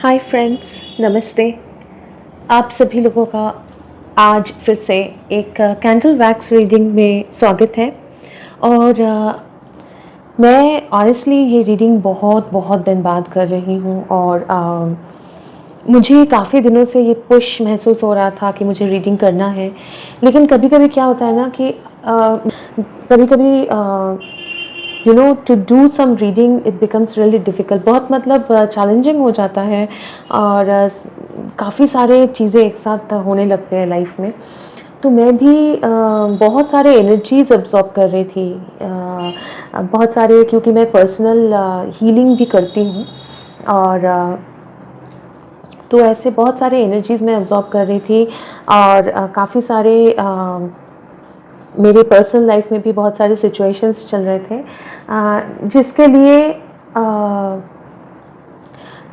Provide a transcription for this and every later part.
Hi friends, नमस्ते। आप सभी लोगों का आज फिर से एक कैंडल वैक्स रीडिंग में स्वागत है। और मैं ऑनेस्टली ये रीडिंग बहुत बहुत दिन बाद कर रही हूँ और मुझे काफ़ी दिनों से ये पुश महसूस हो रहा था कि मुझे रीडिंग करना है। लेकिन कभी-कभी क्या होता है ना कि कभी-कभी to do some reading it becomes really difficult, बहुत मतलब चैलेंजिंग हो जाता है। और काफ़ी सारे चीज़ें एक साथ होने लगते हैं लाइफ में। तो मैं भी बहुत सारे एनर्जीज़ अब्ज़ॉर्ब कर रही थी, बहुत सारे, क्योंकि मैं पर्सनल हीलिंग भी करती हूँ। और तो ऐसे बहुत सारे एनर्जीज़ मैं अब्ज़ॉर्ब कर रही थी। और काफ़ी सारे मेरे पर्सनल लाइफ में भी बहुत सारे सिचुएशंस चल रहे थे, जिसके लिए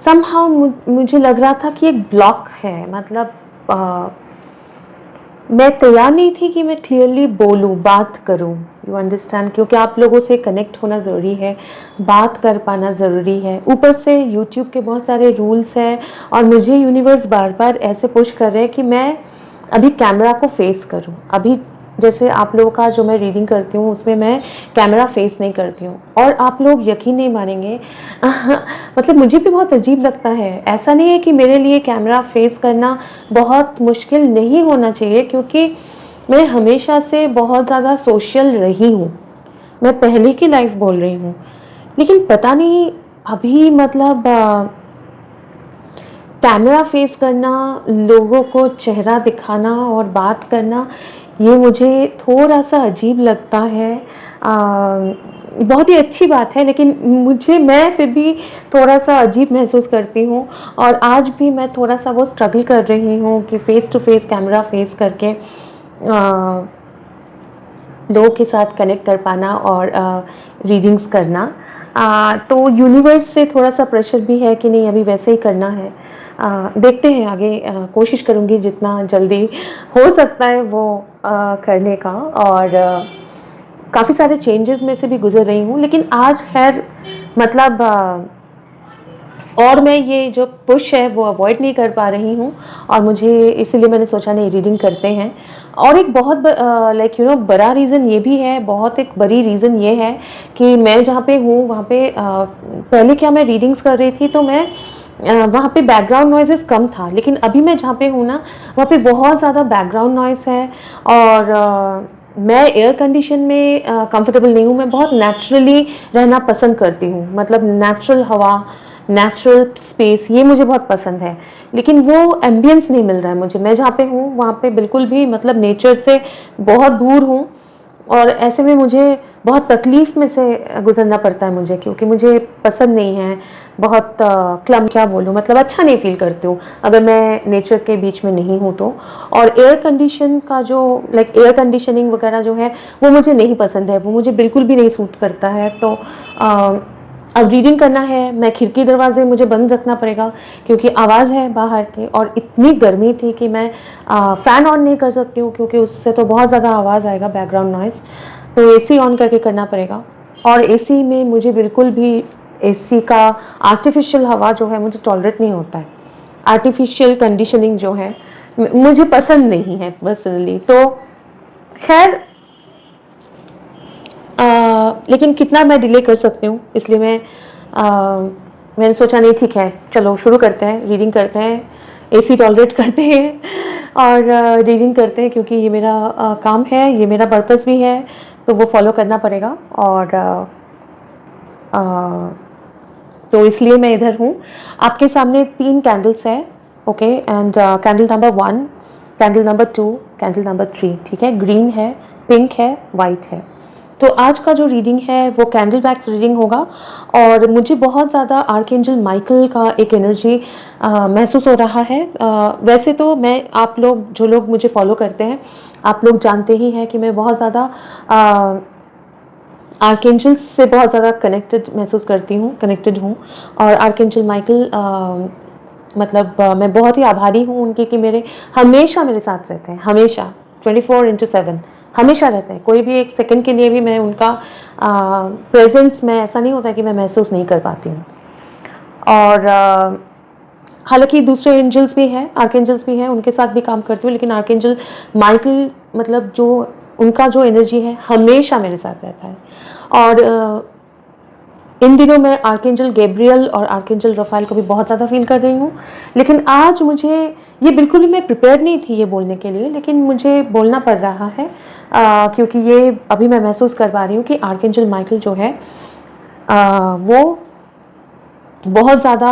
समहाउ मुझे लग रहा था कि एक ब्लॉक है। मतलब मैं तैयार नहीं थी कि मैं क्लियरली बोलूँ, बात करूँ। यू अंडरस्टैंड, क्योंकि आप लोगों से कनेक्ट होना ज़रूरी है, बात कर पाना ज़रूरी है। ऊपर से यूट्यूब के बहुत सारे रूल्स हैं और मुझे यूनिवर्स बार बार ऐसे पुश कर रहे हैं कि मैं अभी कैमरा को फेस करूँ। अभी जैसे आप लोगों का जो मैं रीडिंग करती हूँ उसमें मैं कैमरा फेस नहीं करती हूँ, और आप लोग यकीन नहीं मानेंगे मतलब मुझे भी बहुत अजीब लगता है। ऐसा नहीं है कि मेरे लिए कैमरा फेस करना बहुत मुश्किल नहीं होना चाहिए, क्योंकि मैं हमेशा से बहुत ज़्यादा सोशल रही हूँ। मैं पहले की लाइफ बोल रही हूँ, लेकिन पता नहीं अभी मतलब कैमरा फेस करना, लोगों को चेहरा दिखाना और बात करना, ये मुझे थोड़ा-सा अजीब लगता है। बहुत ही अच्छी बात है, लेकिन मैं फिर भी थोड़ा-सा अजीब महसूस करती हूँ। और आज भी मैं थोड़ा-सा वो स्ट्रगल कर रही हूँ कि face to face camera face करके लोगों के साथ कनेक्ट कर पाना और रीडिंग्स करना। तो यूनिवर्स से थोड़ा-सा प्रेशर भी है कि नहीं, अभी वैसे ही करना है। देखते हैं आगे, कोशिश करूँगी जितना जल्दी हो सकता है वो करने का। और काफ़ी सारे चेंजेस में से भी गुज़र रही हूँ, लेकिन आज खैर मतलब और मैं ये जो पुश है वो अवॉइड नहीं कर पा रही हूँ, और मुझे इसीलिए मैंने सोचा नहीं, रीडिंग करते हैं। और एक बहुत बड़ा रीज़न ये भी है, बहुत एक बड़ी रीज़न ये है कि मैं जहाँ पे हूँ वहाँ पे पहले क्या मैं रीडिंग्स कर रही थी तो मैं वहाँ पे बैकग्राउंड नॉइज़ेस कम था, लेकिन अभी मैं जहाँ पे हूँ ना वहाँ पे बहुत ज़्यादा बैकग्राउंड नॉइज़ है। और मैं एयर कंडीशन में कंफर्टेबल नहीं हूँ। मैं बहुत नेचुरली रहना पसंद करती हूँ, मतलब नेचुरल हवा, नेचुरल स्पेस, ये मुझे बहुत पसंद है। लेकिन वो एम्बियंस नहीं मिल रहा है मुझे। मैं जहाँ पे हूँ वहाँ पे बिल्कुल भी मतलब नेचर से बहुत दूर हूँ, और ऐसे में मुझे बहुत तकलीफ़ में से गुज़रना पड़ता है मुझे, क्योंकि मुझे पसंद नहीं है। बहुत क्या बोलूँ, मतलब अच्छा नहीं फ़ील करती हूँ अगर मैं नेचर के बीच में नहीं हूँ तो। और एयर कंडीशन का जो एयर कंडीशनिंग वगैरह जो है वो मुझे नहीं पसंद है, वो मुझे बिल्कुल भी नहीं सूट करता है। तो अब रीडिंग करना है, मैं खिड़की दरवाजे मुझे बंद रखना पड़ेगा, क्योंकि आवाज़ है बाहर की, और इतनी गर्मी थी कि मैं फ़ैन ऑन नहीं कर सकती हूँ, क्योंकि उससे तो बहुत ज़्यादा आवाज़ आएगा, बैकग्राउंड नॉइज़। तो एसी ऑन करके करना पड़ेगा। और एसी में मुझे बिल्कुल भी एसी का आर्टिफिशियल हवा जो है मुझे टॉलरेट नहीं होता है। आर्टिफिशियल कंडीशनिंग जो है मुझे पसंद नहीं है पर्सनली। तो खैर लेकिन कितना मैं डिले कर सकती हूँ, इसलिए मैंने सोचा नहीं, ठीक है चलो शुरू करते हैं, रीडिंग करते हैं, एसी टॉलरेट करते हैं और रीडिंग करते हैं, क्योंकि ये मेरा काम है, ये मेरा पर्पस भी है, तो वो फॉलो करना पड़ेगा। और तो इसलिए मैं इधर हूँ। आपके सामने 3 कैंडल्स हैं, okay. And candle number 1, candle number 2, candle number 3, ठीक है। ग्रीन है, पिंक है, वाइट है। तो आज का जो रीडिंग है वो कैंडल वैक्स रीडिंग होगा। और मुझे बहुत ज़्यादा आर्कएंजल माइकल का एक एनर्जी महसूस हो रहा है। वैसे तो मैं, आप लोग जो लोग मुझे फॉलो करते हैं, आप लोग जानते ही हैं कि मैं बहुत ज़्यादा आर्कएंजल से बहुत ज़्यादा कनेक्टेड महसूस करती हूँ, कनेक्टेड हूँ। और आर्कएंजल माइकल मैं बहुत ही आभारी हूँ उनके कि हमेशा मेरे साथ रहते हैं, हमेशा 24/7 हमेशा रहते हैं। कोई भी एक सेकंड के लिए भी मैं उनका प्रेजेंस में ऐसा नहीं होता कि मैं महसूस नहीं कर पाती हूँ। और हालांकि दूसरे एंजल्स भी हैं, आर्कएंजल्स भी हैं, उनके साथ भी काम करती हूँ, लेकिन आर्कएंजल माइकल मतलब जो उनका जो एनर्जी है हमेशा मेरे साथ रहता है। और इन दिनों मैं आर्कएंजल गैब्रियल और आर्कएंजल रफाइल को भी बहुत ज़्यादा फील कर रही हूँ। लेकिन आज मुझे ये बिल्कुल ही, मैं प्रिपेयर नहीं थी ये बोलने के लिए, लेकिन मुझे बोलना पड़ रहा है क्योंकि ये अभी मैं महसूस कर पा रही हूँ कि आर्कएंजल माइकल जो है वो बहुत ज़्यादा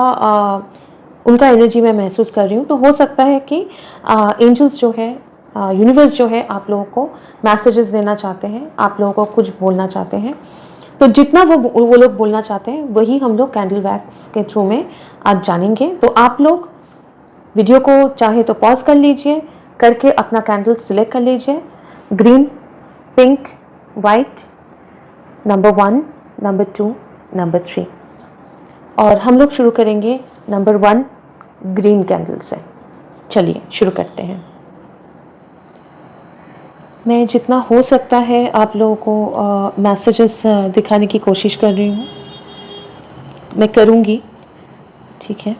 उनका एनर्जी मैं महसूस कर रही हूँ। तो हो सकता है कि एंजल्स जो है, यूनिवर्स जो है, आप लोगों को मैसेजेस देना चाहते हैं, आप लोगों को कुछ बोलना चाहते हैं। तो जितना वो लोग बोलना चाहते हैं वही हम लोग कैंडल वैक्स के थ्रू में आज जानेंगे। तो आप लोग वीडियो को चाहे तो पॉज कर लीजिए, करके अपना कैंडल सिलेक्ट कर लीजिए, green, pink, white, number 1, number 2, number 3। और हम लोग शुरू करेंगे नंबर 1 ग्रीन कैंडल से। चलिए शुरू करते हैं। मैं जितना हो सकता है आप लोगों को मैसेजेस दिखाने की कोशिश कर रही हूँ, मैं करूँगी, ठीक है।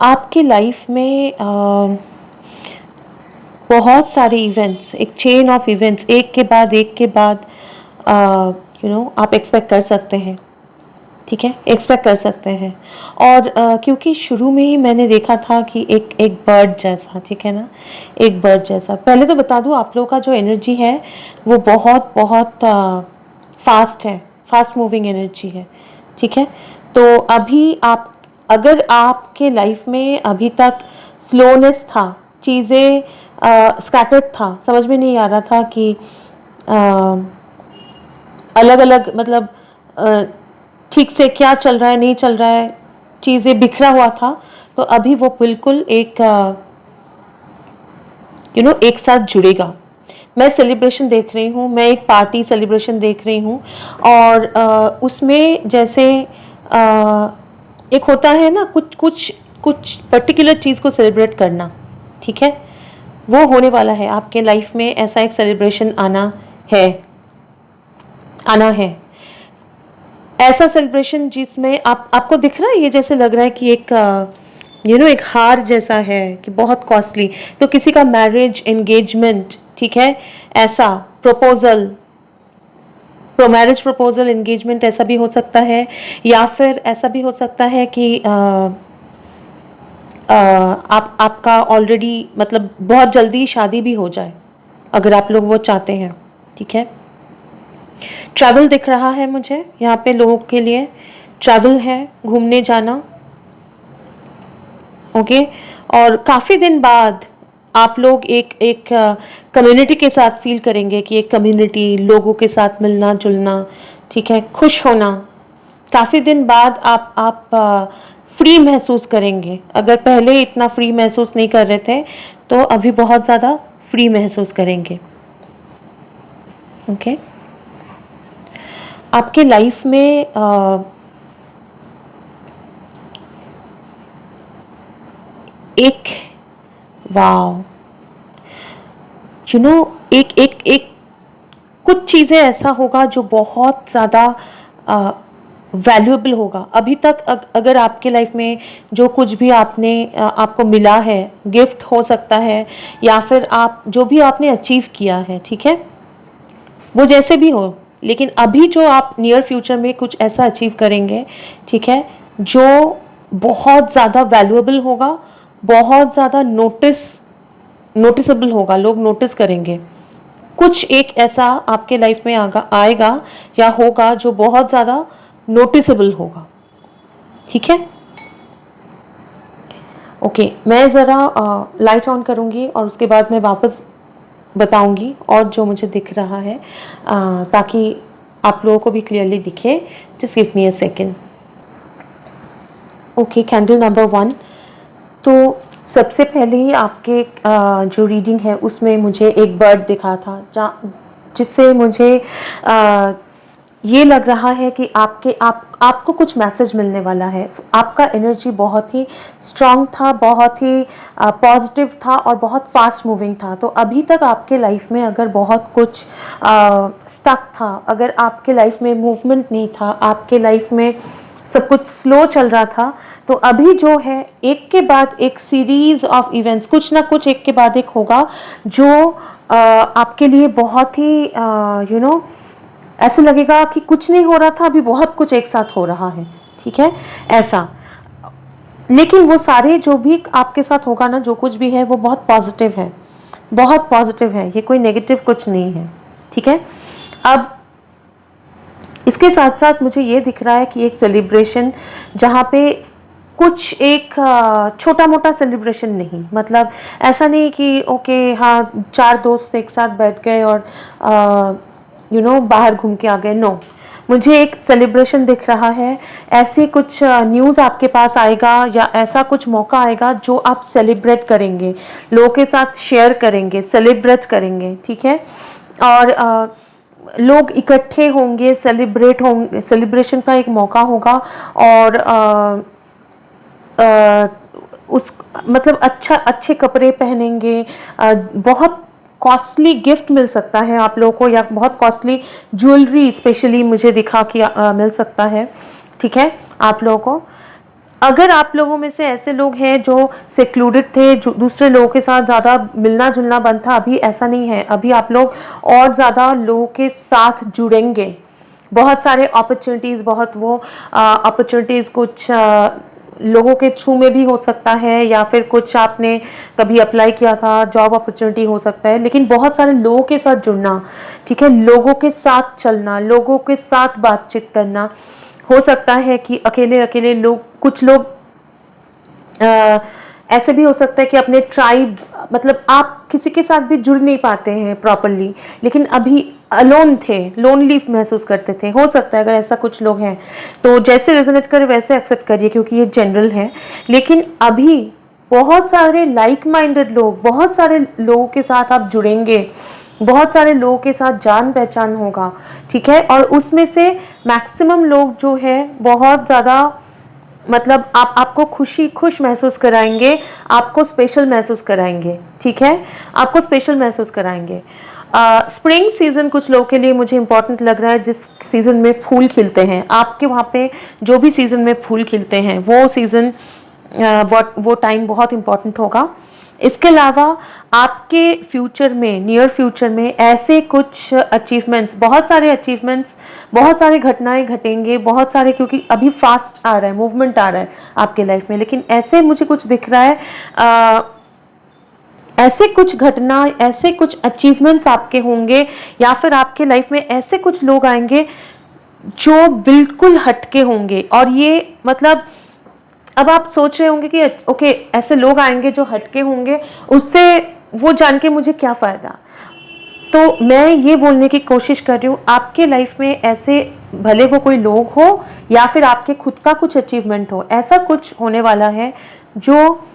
आपकी लाइफ में बहुत सारे इवेंट्स, एक चेन ऑफ इवेंट्स एक के बाद आप एक्सपेक्ट कर सकते हैं, ठीक है, एक्सपेक्ट कर सकते हैं। और क्योंकि शुरू में ही मैंने देखा था कि एक बर्ड जैसा, ठीक है ना, एक बर्ड जैसा। पहले तो बता दूं आप लोगों का जो एनर्जी है वो बहुत बहुत फास्ट है, फास्ट मूविंग एनर्जी है, ठीक है। तो अभी आप, अगर आपके लाइफ में अभी तक स्लोनेस था, चीज़ें स्कैटर्ड था, समझ में नहीं आ रहा था कि अलग अलग मतलब ठीक से क्या चल रहा है, नहीं चल रहा है, चीज़ें बिखरा हुआ था, तो अभी वो बिल्कुल एक एक साथ जुड़ेगा। मैं सेलिब्रेशन देख रही हूँ, मैं एक पार्टी सेलिब्रेशन देख रही हूँ, और उसमें जैसे एक होता है ना, कुछ कुछ कुछ पर्टिकुलर चीज़ को सेलिब्रेट करना, ठीक है, वो होने वाला है आपके लाइफ में। ऐसा एक सेलिब्रेशन आना है, ऐसा सेलिब्रेशन जिसमें आपको दिख रहा है, ये जैसे लग रहा है कि एक एक हार जैसा है कि बहुत कॉस्टली। तो किसी का मैरिज, एंगेजमेंट, ठीक है, ऐसा प्रपोजल, मैरिज प्रपोजल, एंगेजमेंट, ऐसा भी हो सकता है। या फिर ऐसा भी हो सकता है कि आपका ऑलरेडी मतलब बहुत जल्दी शादी भी हो जाए, अगर आप लोग वो चाहते हैं, ठीक है। ट्रैवल दिख रहा है मुझे यहाँ पे, लोगों के लिए ट्रैवल है, घूमने जाना, ओके। और काफ़ी दिन बाद आप लोग एक कम्युनिटी के साथ फील करेंगे कि एक कम्युनिटी, लोगों के साथ मिलना जुलना, ठीक है, खुश होना। काफ़ी दिन बाद आप फ्री महसूस करेंगे। अगर पहले इतना फ्री महसूस नहीं कर रहे थे तो अभी बहुत ज़्यादा फ्री महसूस करेंगे, ओके। आपके लाइफ में एक वाव एक कुछ चीज़ें ऐसा होगा जो बहुत ज़्यादा वैल्यूएबल होगा। अभी तक अगर आपके लाइफ में जो कुछ भी आपको मिला है, गिफ्ट हो सकता है, या फिर आप जो भी आपने अचीव किया है, ठीक है, वो जैसे भी हो, लेकिन अभी जो आप नियर फ्यूचर में कुछ ऐसा अचीव करेंगे, ठीक है, जो बहुत ज़्यादा वैल्यूएबल होगा, बहुत ज़्यादा नोटिसेबल होगा, लोग नोटिस करेंगे। कुछ एक ऐसा आपके लाइफ में आएगा या होगा जो बहुत ज़्यादा नोटिसेबल होगा, ठीक है। ओके, मैं ज़रा लाइट ऑन करूँगी और उसके बाद मैं वापस बताऊंगी और जो मुझे दिख रहा है, ताकि आप लोगों को भी क्लियरली दिखे। Just give me a second. Okay, candle number 1। तो सबसे पहले ही आपके जो रीडिंग है उसमें मुझे एक बर्ड दिखा था, जिससे मुझे ये लग रहा है कि आपको कुछ मैसेज मिलने वाला है। आपका एनर्जी बहुत ही स्ट्रांग था, बहुत ही पॉजिटिव था और बहुत फास्ट मूविंग था। तो अभी तक आपके लाइफ में अगर बहुत कुछ स्टक था, अगर आपके लाइफ में मूवमेंट नहीं था, आपके लाइफ में सब कुछ स्लो चल रहा था, तो अभी जो है एक के बाद एक सीरीज ऑफ इवेंट्स, कुछ ना कुछ एक के बाद एक होगा जो आपके लिए बहुत ही ऐसे लगेगा कि कुछ नहीं हो रहा था, अभी बहुत कुछ एक साथ हो रहा है, ठीक है, ऐसा। लेकिन वो सारे जो भी आपके साथ होगा ना, जो कुछ भी है वो बहुत पॉजिटिव है, बहुत पॉजिटिव है, ये कोई नेगेटिव कुछ नहीं है, ठीक है। अब इसके साथ साथ मुझे ये दिख रहा है कि एक सेलिब्रेशन जहाँ पे कुछ एक छोटा मोटा सेलिब्रेशन नहीं, मतलब ऐसा नहीं कि ओके हाँ 4 दोस्त एक साथ बैठ गए और बाहर घूम के आ गए, नो। मुझे एक सेलिब्रेशन दिख रहा है, ऐसे कुछ न्यूज़ आपके पास आएगा या ऐसा कुछ मौका आएगा जो आप सेलिब्रेट करेंगे, लोगों के साथ शेयर करेंगे, सेलिब्रेट करेंगे, ठीक है। और लोग इकट्ठे होंगे, सेलिब्रेशन का एक मौका होगा, और उस मतलब अच्छे कपड़े पहनेंगे, बहुत कॉस्टली गिफ्ट मिल सकता है आप लोगों को, या बहुत कॉस्टली ज्वेलरी स्पेशली मुझे दिखा कि मिल सकता है, ठीक है, आप लोगों को। अगर आप लोगों में से ऐसे लोग हैं जो सेक्लूडेड थे, जो दूसरे लोगों के साथ ज़्यादा मिलना जुलना बंद था, अभी ऐसा नहीं है, अभी आप लोग और ज़्यादा लोगों के साथ जुड़ेंगे, बहुत सारे अपॉर्चुनिटीज़, बहुत वो अपॉर्चुनिटीज़ कुछ लोगों के थ्रू में भी हो सकता है, या फिर कुछ आपने कभी अप्लाई किया था, जॉब अपॉर्चुनिटी हो सकता है, लेकिन बहुत सारे लोगों के साथ जुड़ना, ठीक है, लोगों के साथ चलना, लोगों के साथ बातचीत करना। हो सकता है कि अकेले अकेले लोग, कुछ लोग ऐसे भी हो सकता है कि अपने ट्राइब, मतलब आप किसी के साथ भी जुड़ नहीं पाते हैं प्रॉपरली, लेकिन अभी अलोन थे, लोनली महसूस करते थे, हो सकता है अगर ऐसा कुछ लोग हैं तो जैसे रेजोनेट करे वैसे एक्सेप्ट करिए, क्योंकि ये जनरल है। लेकिन अभी बहुत सारे लाइक माइंडेड लोग, बहुत सारे लोगों के साथ आप जुड़ेंगे, बहुत सारे लोगों के साथ जान पहचान होगा, ठीक है, और उसमें से मैक्सिमम लोग जो है बहुत ज़्यादा, मतलब आपको खुश महसूस कराएंगे, आपको स्पेशल महसूस कराएंगे, ठीक है, आपको स्पेशल महसूस कराएंगे। स्प्रिंग सीजन कुछ लोगों के लिए मुझे इंपॉर्टेंट लग रहा है, जिस सीजन में फूल खिलते हैं आपके वहाँ पे, जो भी सीजन में फूल खिलते हैं वो सीजन, वो टाइम बहुत इंपॉर्टेंट होगा। इसके अलावा आपके फ्यूचर में, नियर फ्यूचर में ऐसे कुछ अचीवमेंट्स, बहुत सारे घटनाएं घटेंगे, बहुत सारे, क्योंकि अभी फास्ट आ रहा है, मूवमेंट आ रहा है आपके लाइफ में, लेकिन ऐसे मुझे कुछ दिख रहा है, ऐसे कुछ घटना, ऐसे कुछ अचीवमेंट्स आपके होंगे, या फिर आपके लाइफ में ऐसे कुछ लोग आएंगे जो बिल्कुल हटके होंगे। और ये मतलब अब आप सोच रहे होंगे कि ओके ऐसे लोग आएंगे जो हटके होंगे, उससे वो जान के मुझे क्या फ़ायदा। तो मैं ये बोलने की कोशिश कर रही हूँ, आपके लाइफ में ऐसे, भले वो कोई लोग हो या फिर आपके खुद का कुछ अचीवमेंट हो, ऐसा कुछ होने वाला है जो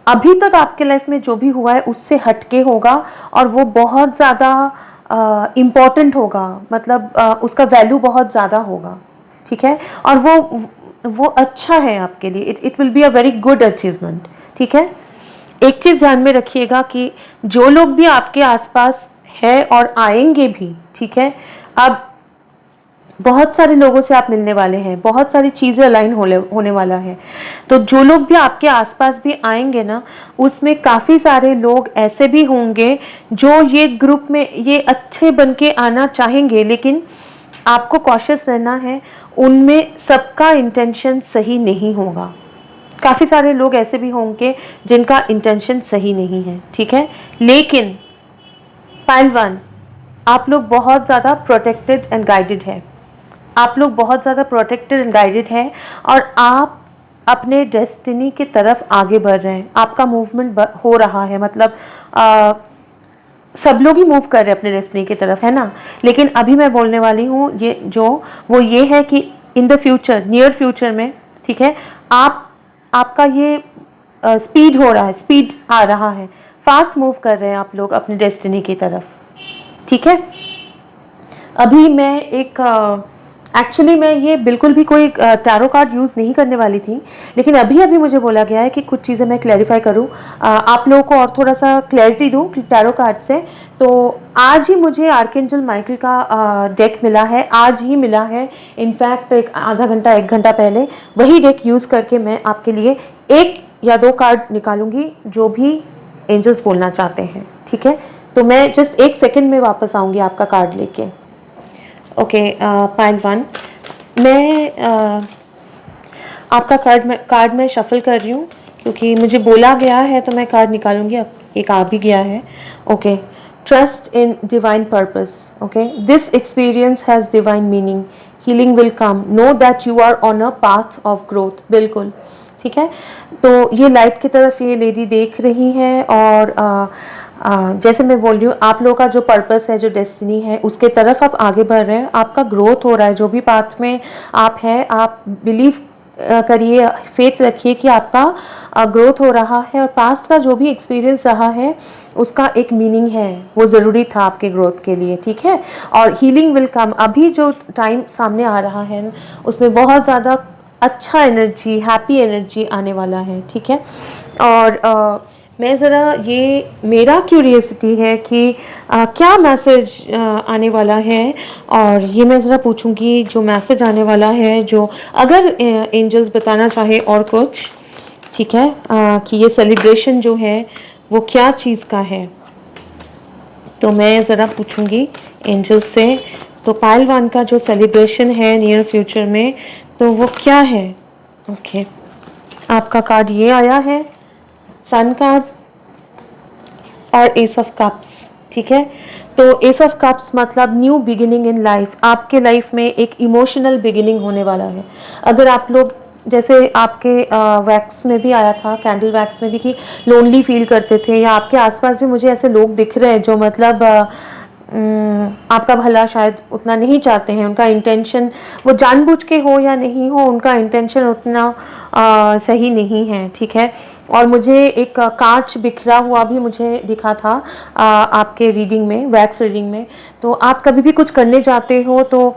अभी तक आपके लाइफ में जो भी हुआ है उससे हटके होगा, और वो बहुत ज़्यादा इम्पॉर्टेंट होगा, मतलब उसका वैल्यू बहुत ज़्यादा होगा, ठीक है, और वो अच्छा है आपके लिए, it will be a very good achievement, ठीक है। एक चीज़ ध्यान में रखिएगा कि जो लोग भी आपके आसपास है और आएंगे भी, ठीक है, अब बहुत सारे लोगों से आप मिलने वाले हैं, बहुत सारी चीज़ें अलाइन होने वाला है, तो जो लोग भी आपके आसपास भी आएंगे ना, उसमें काफ़ी सारे लोग ऐसे भी होंगे जो ये ग्रुप में ये अच्छे बन के आना चाहेंगे, लेकिन आपको कॉशियस रहना है, उनमें सबका इंटेंशन सही नहीं होगा। काफ़ी सारे लोग ऐसे भी होंगे जिनका इंटेंशन सही नहीं है, ठीक है, लेकिन पाइल 1, आप लोग बहुत ज़्यादा प्रोटेक्टेड एंड गाइडेड है, आप लोग बहुत ज़्यादा प्रोटेक्टेड एंड गाइडेड हैं, और आप अपने डेस्टिनी की तरफ आगे बढ़ रहे हैं, आपका मूवमेंट हो रहा है, मतलब सब लोग ही मूव कर रहे हैं अपने डेस्टिनी की तरफ, है ना। लेकिन अभी मैं बोलने वाली हूँ ये है कि in the future, near future में, ठीक है, आपका ये स्पीड हो रहा है, स्पीड आ रहा है, फास्ट मूव कर रहे हैं आप लोग अपनी डेस्टिनी की तरफ, ठीक है। अभी मैं एक एक्चुअली मैं ये बिल्कुल भी कोई टैरो कार्ड यूज़ नहीं करने वाली थी, लेकिन अभी अभी मुझे बोला गया है कि कुछ चीज़ें मैं क्लैरिफाई करूँ, आप लोगों को और थोड़ा सा क्लैरिटी दूँ टैरो कार्ड से। तो आज ही मुझे आर्कएंजल माइकल का डेक मिला है, आज ही मिला है, इनफैक्ट एक आधा घंटा 1 घंटा पहले। वही डेक यूज़ करके मैं आपके लिए 1 या 2 कार्ड निकालूंगी जो भी एंजल्स बोलना चाहते हैं, ठीक है? तो मैं जस्ट 1 सेकेंड में वापस आऊँगी आपका कार्ड लेके। ओके, पाइल 1, मैं आपका कार्ड मैं शफल कर रही हूँ क्योंकि मुझे बोला गया है तो मैं कार्ड निकालूंगी। एक आ भी गया है। Okay, trust in divine purpose. Okay, this experience has divine meaning, healing will come, know that you are on a path of growth. बिल्कुल ठीक है। तो ये लाइट की तरफ ये लेडी देख रही है और जैसे मैं बोल रही हूँ, आप लोगों का जो पर्पस है, जो डेस्टिनी है, उसके तरफ आप आगे बढ़ रहे हैं, आपका ग्रोथ हो रहा है। जो भी पाथ में आप हैं, आप बिलीव करिए, फेथ रखिए कि आपका ग्रोथ हो रहा है और पास्ट का जो भी एक्सपीरियंस रहा है उसका एक मीनिंग है, वो ज़रूरी था आपके ग्रोथ के लिए, ठीक है। और हीलिंग विल कम, अभी जो टाइम सामने आ रहा है उसमें बहुत ज़्यादा अच्छा एनर्जी, हैप्पी एनर्जी आने वाला है, ठीक है। और मैं ज़रा, ये मेरा क्यूरियसिटी है कि क्या मैसेज आने वाला है, और ये मैं ज़रा पूछूंगी जो मैसेज आने वाला है, जो अगर एंजल्स बताना चाहे और कुछ, ठीक है, कि ये सेलिब्रेशन जो है वो क्या चीज़ का है, तो मैं ज़रा पूछूंगी एंजल्स से। तो पाइल 1 का जो सेलिब्रेशन है नियर फ्यूचर में, तो वो क्या है? ओके, आपका कार्ड ये आया है, सन कार्ड और एस ऑफ कप्स, ठीक है। तो एस ऑफ कप्स मतलब न्यू बिगिनिंग इन लाइफ, आपके लाइफ में एक इमोशनल बिगिनिंग होने वाला है। अगर आप लोग, जैसे आपके वैक्स में भी आया था, कैंडल वैक्स में भी, कि लोनली फील करते थे, या आपके आसपास भी मुझे ऐसे लोग दिख रहे हैं जो मतलब आपका भला शायद उतना नहीं चाहते हैं, उनका इंटेंशन, वो जानबूझ के हो या नहीं हो, उनका इंटेंशन उतना सही नहीं है, ठीक है। और मुझे एक कांच बिखरा हुआ भी मुझे दिखा था आपके रीडिंग में, वैक्स रीडिंग में। तो आप कभी भी कुछ करने जाते हो तो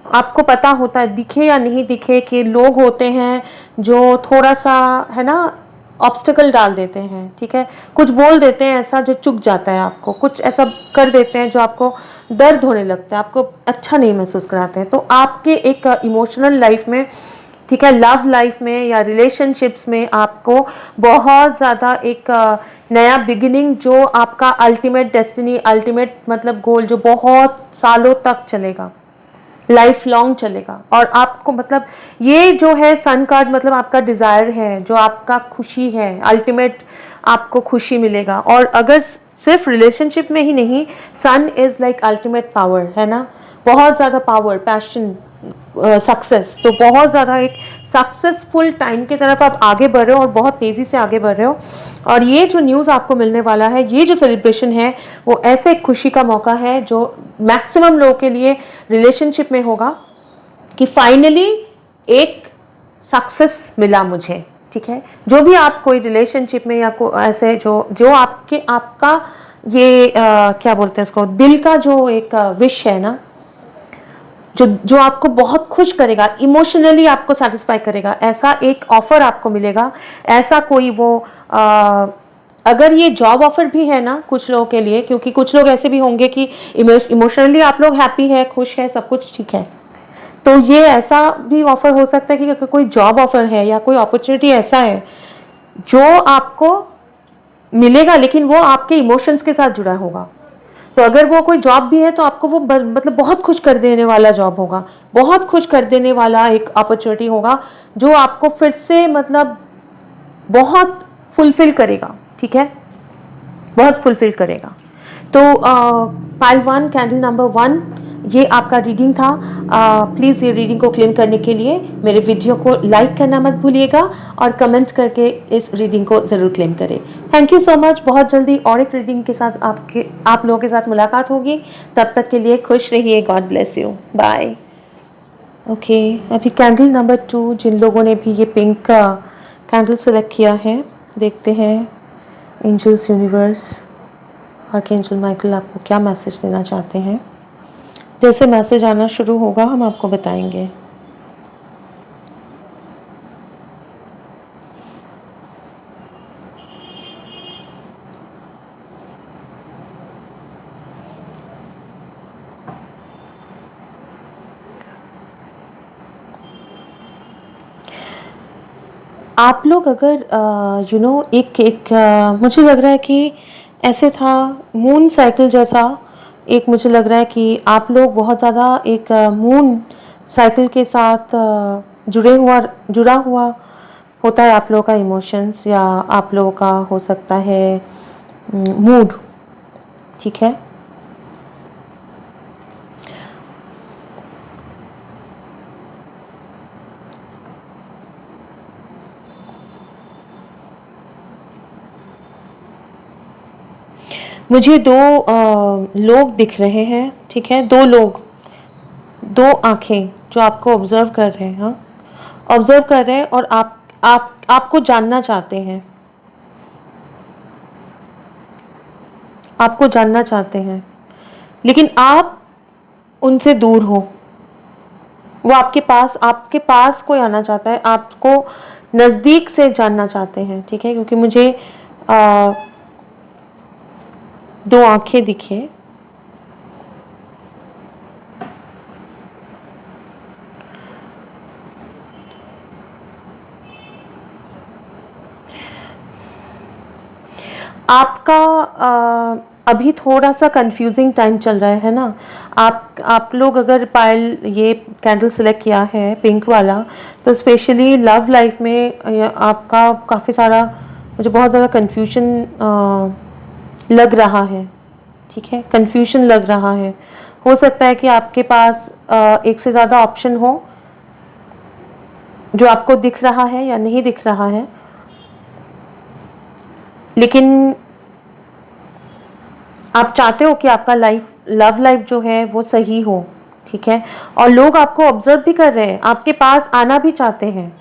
आपको पता होता है, दिखे या नहीं दिखे, कि लोग होते हैं जो थोड़ा सा, है ना, ऑब्स्टिकल डाल देते हैं, ठीक है। कुछ बोल देते हैं ऐसा जो चुक जाता है आपको, कुछ ऐसा कर देते हैं जो आपको दर्द होने लगता है, आपको अच्छा नहीं महसूस कराते हैं। तो आपके एक इमोशनल लाइफ में, ठीक है, लव लाइफ में या रिलेशनशिप्स में आपको बहुत ज़्यादा एक नया बिगिनिंग, जो आपका अल्टीमेट डेस्टिनी, अल्टीमेट मतलब गोल, जो बहुत सालों तक चलेगा, लाइफ लॉन्ग चलेगा। और आपको मतलब ये जो है सन कार्ड, मतलब आपका डिज़ायर है, जो आपका खुशी है, अल्टीमेट आपको खुशी मिलेगा। और अगर सिर्फ रिलेशनशिप में ही नहीं, सन इज़ लाइक अल्टीमेट पावर, है ना, बहुत ज़्यादा पावर, पैशन, सक्सेस। तो बहुत ज़्यादा एक सक्सेसफुल टाइम की तरफ आप आगे बढ़ रहे हो और बहुत तेज़ी से आगे बढ़ रहे हो। और ये जो न्यूज़ आपको मिलने वाला है, ये जो सेलिब्रेशन है, वो ऐसे खुशी का मौका है जो मैक्सिमम लोगों के लिए रिलेशनशिप में होगा, कि फाइनली एक सक्सेस मिला मुझे, ठीक है। जो भी आप कोई रिलेशनशिप में या ऐसे जो आपका ये क्या बोलते हैं उसको, दिल का जो एक विश है ना, जो आपको बहुत खुश करेगा, इमोशनली आपको सेटिस्फाई करेगा, ऐसा एक ऑफर आपको मिलेगा। ऐसा कोई वो अगर ये जॉब ऑफर भी है ना कुछ लोगों के लिए, क्योंकि कुछ लोग ऐसे भी होंगे कि इमोशनली आप लोग हैप्पी है, खुश है, सब कुछ ठीक है, तो ये ऐसा भी ऑफर हो सकता है कि अगर कोई जॉब ऑफर है या कोई अपॉर्चुनिटी ऐसा है जो आपको मिलेगा, लेकिन वो आपके इमोशंस के साथ जुड़ा होगा। तो अगर वो कोई जॉब भी है तो आपको वो मतलब बहुत खुश कर देने वाला जॉब होगा, बहुत खुश कर देने वाला एक अपॉर्चुनिटी होगा, जो आपको फिर से मतलब बहुत फुलफिल करेगा, ठीक है, बहुत फुलफिल करेगा। तो पाइल 1, कैंडल नंबर 1, ये आपका रीडिंग था। प्लीज़ ये रीडिंग को क्लेम करने के लिए मेरे वीडियो को लाइक करना मत भूलिएगा और कमेंट करके इस रीडिंग को ज़रूर क्लेम करें। Thank you so much. बहुत जल्दी और एक रीडिंग के साथ आप लोगों के साथ मुलाकात होगी। तब तक के लिए खुश रहिए। God bless you. Bye. Okay, अभी कैंडल नंबर 2, जिन लोगों ने भी ये पिंक का कैंडल सेलेक्ट किया है, देखते हैं एंजल्स, यूनिवर्स, आर्कएंजल माइकल आपको क्या मैसेज देना चाहते हैं। जैसे मैसेज आना शुरू होगा हम आपको बताएंगे। आप लोग अगर एक एक मुझे लग रहा है कि ऐसे था मून साइकिल जैसा। एक मुझे लग रहा है कि आप लोग बहुत ज़्यादा एक मून साइकिल के साथ जुड़ा हुआ होता है आप लोगों का इमोशंस, या आप लोगों का हो सकता है मूड। ठीक है, मुझे दो लोग दिख रहे हैं। ठीक है, दो लोग, दो आंखें जो आपको ऑब्जर्व कर रहे हैं। हाँ, ऑब्जर्व कर रहे हैं और आपको जानना चाहते हैं, आपको जानना चाहते हैं, लेकिन आप उनसे दूर हो। वो आपके पास कोई आना चाहता है, आपको नज़दीक से जानना चाहते हैं। ठीक है, क्योंकि मुझे दो आंखें दिखे। आपका अभी थोड़ा सा कंफ्यूजिंग टाइम चल रहा है ना। आप लोग अगर पायल ये कैंडल सिलेक्ट किया है पिंक वाला, तो स्पेशली लव लाइफ में आपका काफ़ी सारा, मुझे बहुत ज़्यादा कंफ्यूजन लग रहा है। ठीक है, कंफ्यूजन लग रहा है। हो सकता है कि आपके पास एक से ज़्यादा ऑप्शन हो जो आपको दिख रहा है या नहीं दिख रहा है, लेकिन आप चाहते हो कि आपका लव लाइफ जो है वो सही हो। ठीक है, और लोग आपको ऑब्जर्व भी कर रहे हैं, आपके पास आना भी चाहते हैं,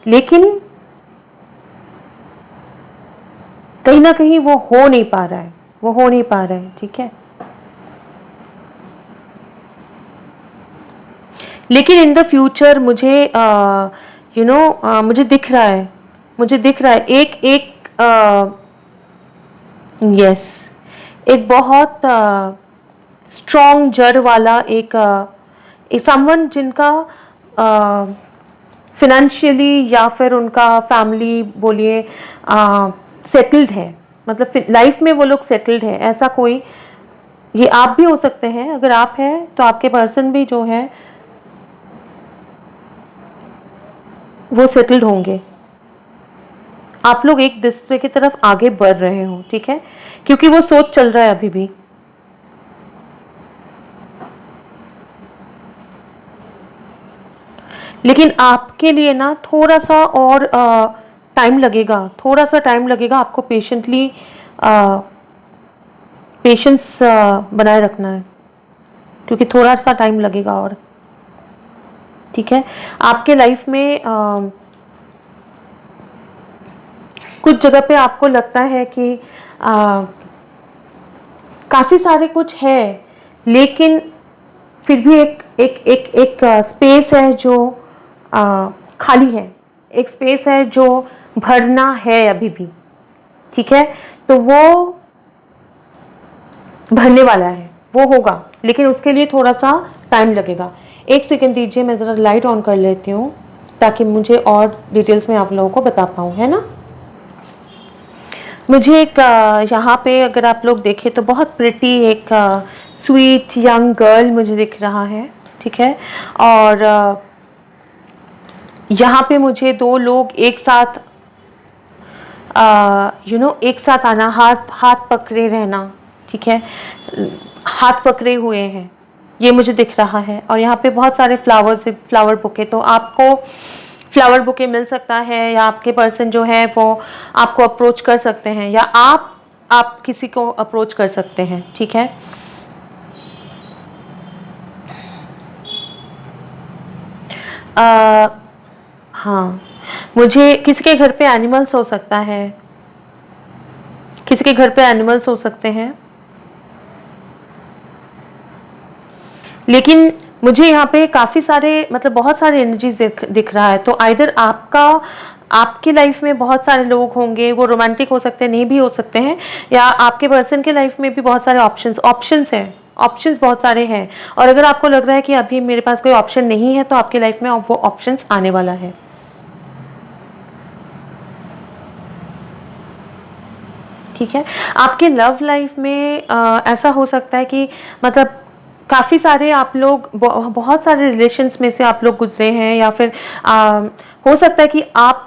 लेकिन कहीं ना कहीं वो हो नहीं पा रहा है, वो हो नहीं पा रहा है। ठीक है, लेकिन इन द फ्यूचर मुझे मुझे दिख रहा है, मुझे दिख रहा है एक एक यस, एक बहुत स्ट्रॉन्ग जड़ वाला एक समवन जिनका फिनेंशियली या फिर उनका फैमिली बोलिए सेटल्ड है, मतलब लाइफ में वो लोग सेटल्ड है, ऐसा कोई। ये आप भी हो सकते हैं, अगर आप हैं तो आपके पर्सन भी जो है वो सेटल्ड होंगे। आप लोग एक दूसरे की तरफ आगे बढ़ रहे हो। ठीक है, क्योंकि वो सोच चल रहा है अभी भी। लेकिन आपके लिए ना थोड़ा सा और टाइम लगेगा, थोड़ा सा टाइम लगेगा आपको पेशेंटली पेशेंस बनाए रखना है, क्योंकि थोड़ा सा टाइम लगेगा और। ठीक है, आपके लाइफ में कुछ जगह पे आपको लगता है कि काफ़ी सारे कुछ है, लेकिन फिर भी एक एक एक एक स्पेस है जो खाली है, एक स्पेस है जो भरना है अभी भी। ठीक है, तो वो भरने वाला है, वो होगा, लेकिन उसके लिए थोड़ा सा टाइम लगेगा। एक सेकंड दीजिए, मैं ज़रा लाइट ऑन कर लेती हूँ ताकि मुझे और डिटेल्स में आप लोगों को बता पाऊँ, है ना। मुझे एक यहाँ पे अगर आप लोग देखें तो बहुत प्रिटी एक स्वीट यंग गर्ल मुझे दिख रहा है। ठीक है, और यहाँ पे मुझे दो लोग एक साथ एक साथ आना, हाथ हाथ पकड़े रहना। ठीक है, हाथ पकड़े हुए हैं, ये मुझे दिख रहा है। और यहाँ पे बहुत सारे फ्लावर बुके, तो आपको फ्लावर बुके मिल सकता है, या आपके पर्सन जो है वो आपको अप्रोच कर सकते हैं, या आप किसी को अप्रोच कर सकते हैं। ठीक है, हाँ, मुझे किसी के घर पे एनिमल्स हो सकता है, किसी के घर पे एनिमल्स हो सकते हैं। लेकिन मुझे यहाँ पे काफ़ी सारे मतलब बहुत सारे एनर्जीज दिख रहा है। तो आइदर आपकी लाइफ में बहुत सारे लोग होंगे, वो रोमांटिक हो सकते हैं, नहीं भी हो सकते हैं, या आपके पर्सन के लाइफ में भी बहुत सारे ऑप्शंस हैं, ऑप्शंस बहुत सारे हैं। और अगर आपको लग रहा है कि अभी मेरे पास कोई ऑप्शन नहीं है, तो आपकी लाइफ में वो ऑप्शंस आने वाला है। ठीक है, आपके लव लाइफ में ऐसा हो सकता है कि मतलब काफ़ी सारे आप लोग बहुत सारे रिलेशंस में से आप लोग गुजरे हैं, या फिर हो सकता है कि आप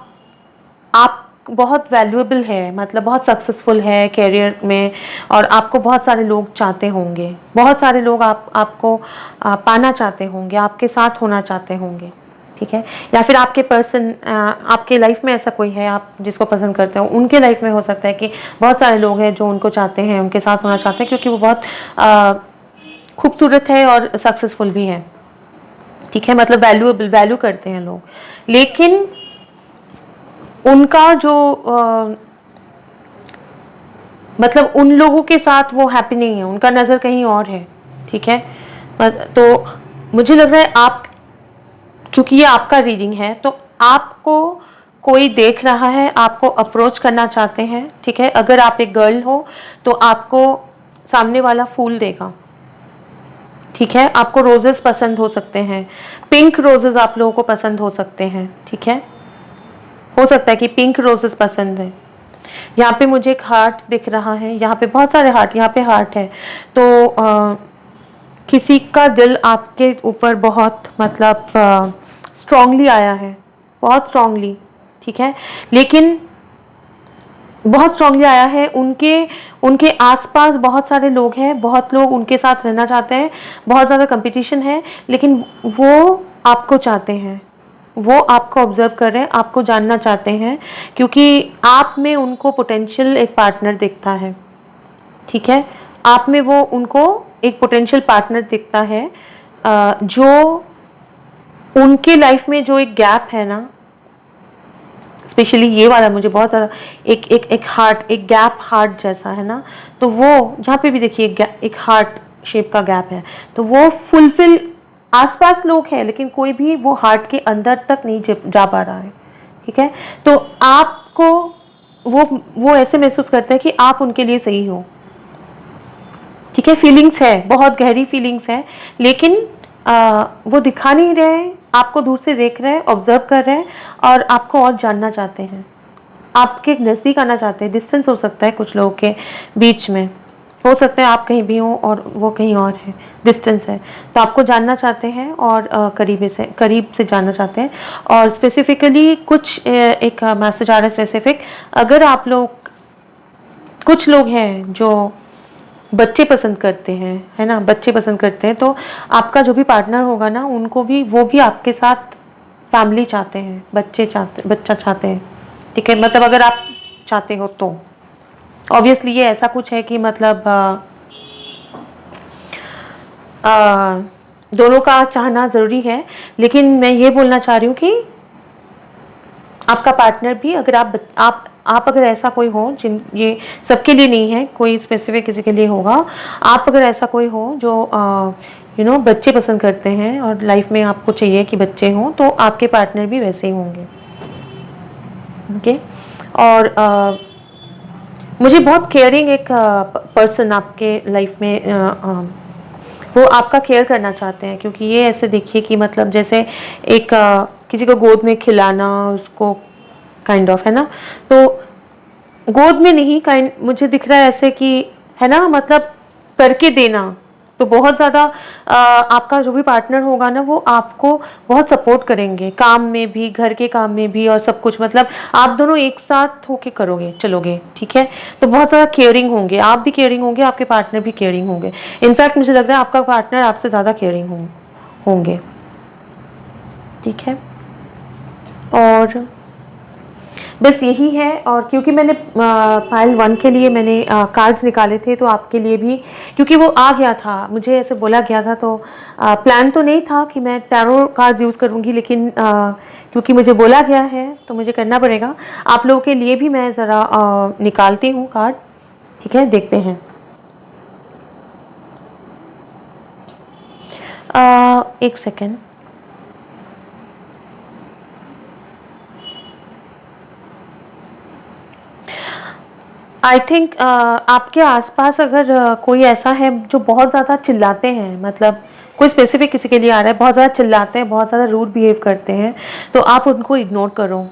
बहुत वैल्यूएबल है, मतलब बहुत सक्सेसफुल है कैरियर में, और आपको बहुत सारे लोग चाहते होंगे, बहुत सारे लोग आपको पाना चाहते होंगे, आपके साथ होना चाहते होंगे। ठीक है, या फिर आपके पर्सन आपके लाइफ में ऐसा कोई है आप जिसको पसंद करते हो, उनके लाइफ में हो सकता है कि बहुत सारे लोग हैं जो उनको चाहते हैं, उनके साथ होना चाहते हैं, क्योंकि वो बहुत खूबसूरत है और सक्सेसफुल भी है। ठीक है, मतलब वैल्यू करते हैं लोग, लेकिन उनका जो मतलब उन लोगों के साथ वो हैप्पी नहीं है, उनका नज़र कहीं और है। ठीक है, तो मुझे लग रहा है आप, क्योंकि ये आपका रीडिंग है, तो आपको कोई देख रहा है, आपको अप्रोच करना चाहते हैं। ठीक है, अगर आप एक गर्ल हो तो आपको सामने वाला फूल देगा। ठीक है, आपको रोजेस पसंद हो सकते हैं, पिंक रोजेस आप लोगों को पसंद हो सकते हैं। ठीक है, हो सकता है कि पिंक रोजेस पसंद है। यहाँ पे मुझे एक हार्ट दिख रहा है, यहाँ पे बहुत सारे हार्ट, यहाँ पे हार्ट है। तो किसी का दिल आपके ऊपर बहुत मतलब स्ट्रांगली आया है, बहुत स्ट्रांगली। ठीक है, लेकिन बहुत स्ट्रांगली आया है, उनके उनके आसपास बहुत सारे लोग हैं, बहुत लोग उनके साथ रहना चाहते हैं, बहुत ज़्यादा कंपटीशन है, लेकिन वो आपको चाहते हैं, वो आपको ऑब्जर्व कर रहे हैं, आपको जानना चाहते हैं, क्योंकि आप में उनको पोटेंशियल एक पार्टनर दिखता है। ठीक है, आप में वो उनको एक पोटेंशियल पार्टनर दिखता है, जो उनके लाइफ में जो एक गैप है ना, स्पेशली ये वाला मुझे बहुत ज़्यादा एक हार्ट, एक गैप हार्ट जैसा है ना, तो वो यहाँ पे भी देखिए एक हार्ट शेप का गैप है, तो वो फुलफिल, आसपास लोग हैं लेकिन कोई भी वो हार्ट के अंदर तक नहीं जा पा रहा है। ठीक है, तो आपको वो ऐसे महसूस करते हैं कि आप उनके लिए सही हो। ठीक है, फीलिंग्स है, बहुत गहरी फीलिंग्स है, लेकिन वो दिखा नहीं रहे, आपको दूर से देख रहे हैं, ऑब्जर्व कर रहे हैं, और आपको और जानना चाहते हैं, आपके नज़दीक आना चाहते हैं। डिस्टेंस हो सकता है कुछ लोगों के बीच में, हो सकता है आप कहीं भी हो और वो कहीं और है, डिस्टेंस है, तो आपको जानना चाहते हैं और करीब से जानना चाहते हैं। और स्पेसिफिकली कुछ एक मैसेज आ रहा है स्पेसिफिक, अगर आप लोग, कुछ लोग हैं जो बच्चे पसंद करते हैं, है ना, बच्चे पसंद करते हैं, तो आपका जो भी पार्टनर होगा ना, उनको भी, वो भी आपके साथ फैमिली चाहते हैं, बच्चा चाहते हैं। ठीक है, मतलब अगर आप चाहते हो तो ऑब्वियसली ये ऐसा कुछ है कि मतलब दोनों का चाहना ज़रूरी है, लेकिन मैं ये बोलना चाह रही हूँ कि आपका पार्टनर भी, अगर आप अगर ऐसा कोई हो, जिन ये सबके लिए नहीं है, कोई स्पेसिफिक किसी के लिए होगा, आप अगर ऐसा कोई हो जो बच्चे पसंद करते हैं और लाइफ में आपको चाहिए कि बच्चे हों, तो आपके पार्टनर भी वैसे ही होंगे। ओके, और मुझे बहुत केयरिंग एक पर्सन आपके लाइफ में, वो आपका केयर करना चाहते हैं, क्योंकि ये ऐसे देखिए कि मतलब जैसे एक किसी को गोद में खिलाना, उसको काइंड ऑफ, है ना, तो गोद में नहीं, मुझे दिख रहा है ऐसे कि, है ना, मतलब करके देना। तो बहुत ज़्यादा आपका जो भी पार्टनर होगा ना, वो आपको बहुत सपोर्ट करेंगे, काम में भी, घर के काम में भी, और सब कुछ, मतलब आप दोनों एक साथ होके करोगे, चलोगे। ठीक है, तो बहुत ज़्यादा केयरिंग होंगे, आप भी केयरिंग होंगे, आपके पार्टनर भी केयरिंग होंगे। इनफैक्ट मुझे लग रहा है आपका पार्टनर आपसे ज़्यादा केयरिंग होंगे। ठीक है, और बस यही है। और क्योंकि मैंने फाइल 1 के लिए मैंने कार्ड्स निकाले थे, तो आपके लिए भी, क्योंकि वो आ गया था, मुझे ऐसे बोला गया था, तो प्लान तो नहीं था कि मैं टैरो कार्ड्स यूज़ करूँगी, लेकिन क्योंकि मुझे बोला गया है तो मुझे करना पड़ेगा। आप लोगों के लिए भी मैं ज़रा निकालती हूँ कार्ड। ठीक है, देखते हैं। एक सेकेंड, आई थिंक आपके आसपास अगर कोई ऐसा है जो बहुत ज़्यादा चिल्लाते हैं, मतलब कोई स्पेसिफिक किसी के लिए आ रहा है, बहुत ज़्यादा चिल्लाते हैं, बहुत ज़्यादा रूड बिहेव करते हैं, तो आप उनको इग्नोर करो।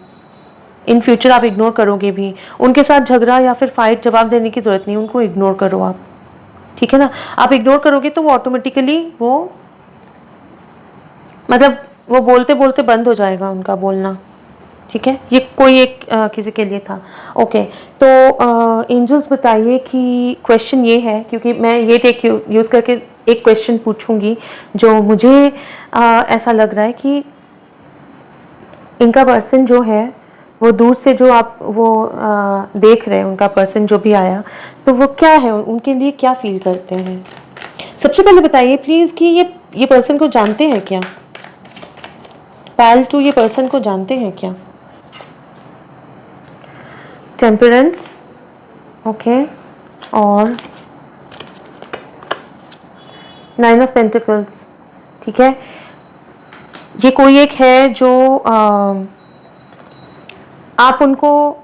इन फ्यूचर आप इग्नोर करोगे भी, उनके साथ झगड़ा या फिर फाइट जवाब देने की ज़रूरत नहीं, उनको इग्नोर करो आप, ठीक है ना। आप इग्नोर करोगे तो वो ऑटोमेटिकली वो मतलब वो बोलते बोलते बंद हो जाएगा उनका बोलना, ठीक है। ये कोई एक किसी के लिए था। ओके, तो एंजल्स बताइए कि क्वेश्चन ये है, क्योंकि मैं ये टेक यूज़ करके एक क्वेश्चन पूछूंगी जो मुझे ऐसा लग रहा है कि इनका पर्सन जो है वो दूर से जो आप वो देख रहे हैं, उनका पर्सन जो भी आया, तो वो क्या है, उनके लिए क्या फील करते हैं। सबसे पहले बताइए प्लीज़ कि ये पर्सन को जानते हैं क्या, पैल टू ये पर्सन को जानते हैं क्या। टेम्परेंस, ओके, और 9 ऑफ पेंटिकल्स, ठीक है। ये कोई एक है जो आप उनको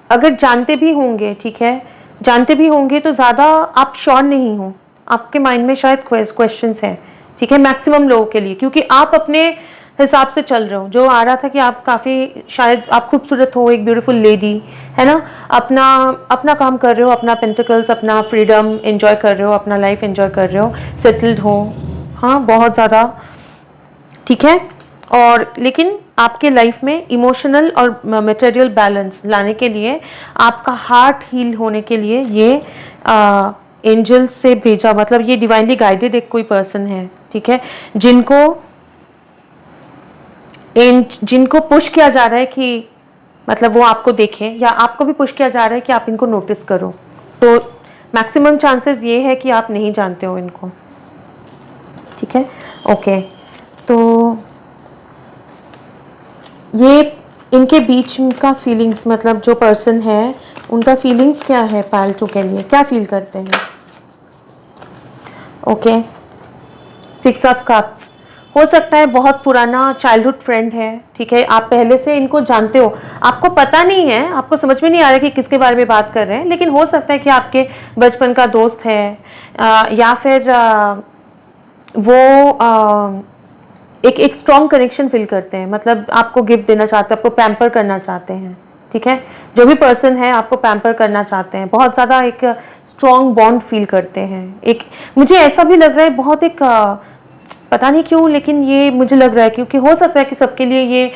अगर जानते भी होंगे, ठीक है, जानते भी होंगे तो ज़्यादा आप श्योर नहीं हो, आपके माइंड में शायद क्वेश्चंस हैं, ठीक है, मैक्सिमम लोगों के लिए, क्योंकि आप अपने हिसाब से चल रहे हो। जो आ रहा था कि आप काफ़ी शायद आप खूबसूरत हो, एक ब्यूटीफुल लेडी है ना, अपना अपना काम कर रहे हो, अपना पेंटिकल्स, अपना फ्रीडम एंजॉय कर रहे हो, अपना लाइफ एंजॉय कर रहे हो, सेटल्ड हो, हाँ बहुत ज़्यादा, ठीक है। और लेकिन आपके लाइफ में इमोशनल और मटेरियल बैलेंस लाने के लिए, आपका हार्ट हील होने के लिए ये एंजल से भेजा, मतलब ये डिवाइनली गाइडेड एक कोई पर्सन है, ठीक है, जिनको पुश किया जा रहा है कि मतलब वो आपको देखें, या आपको भी पुश किया जा रहा है कि आप इनको नोटिस करो। तो मैक्सिमम चांसेस ये है कि आप नहीं जानते हो इनको, ठीक है। ओके, तो ये इनके बीच का फीलिंग्स, मतलब जो पर्सन है उनका फीलिंग्स क्या है पालतू के लिए, क्या फील करते हैं। ओके, 6 ऑफ कप्स, हो सकता है बहुत पुराना चाइल्डहुड फ्रेंड है, ठीक है, आप पहले से इनको जानते हो, आपको पता नहीं है, आपको समझ में नहीं आ रहा कि किसके बारे में बात कर रहे हैं, लेकिन हो सकता है कि आपके बचपन का दोस्त है, या फिर वो एक स्ट्रॉन्ग कनेक्शन फील करते हैं, मतलब आपको गिफ्ट देना चाहते हैं, आपको पैम्पर करना चाहते हैं, ठीक है, जो भी पर्सन है आपको पैम्पर करना चाहते हैं, बहुत ज़्यादा एक स्ट्रॉन्ग बॉन्ड फील करते हैं। एक मुझे ऐसा भी लग रहा है बहुत एक पता नहीं क्यों, लेकिन ये मुझे लग रहा है, क्योंकि हो सकता है कि सबके लिए ये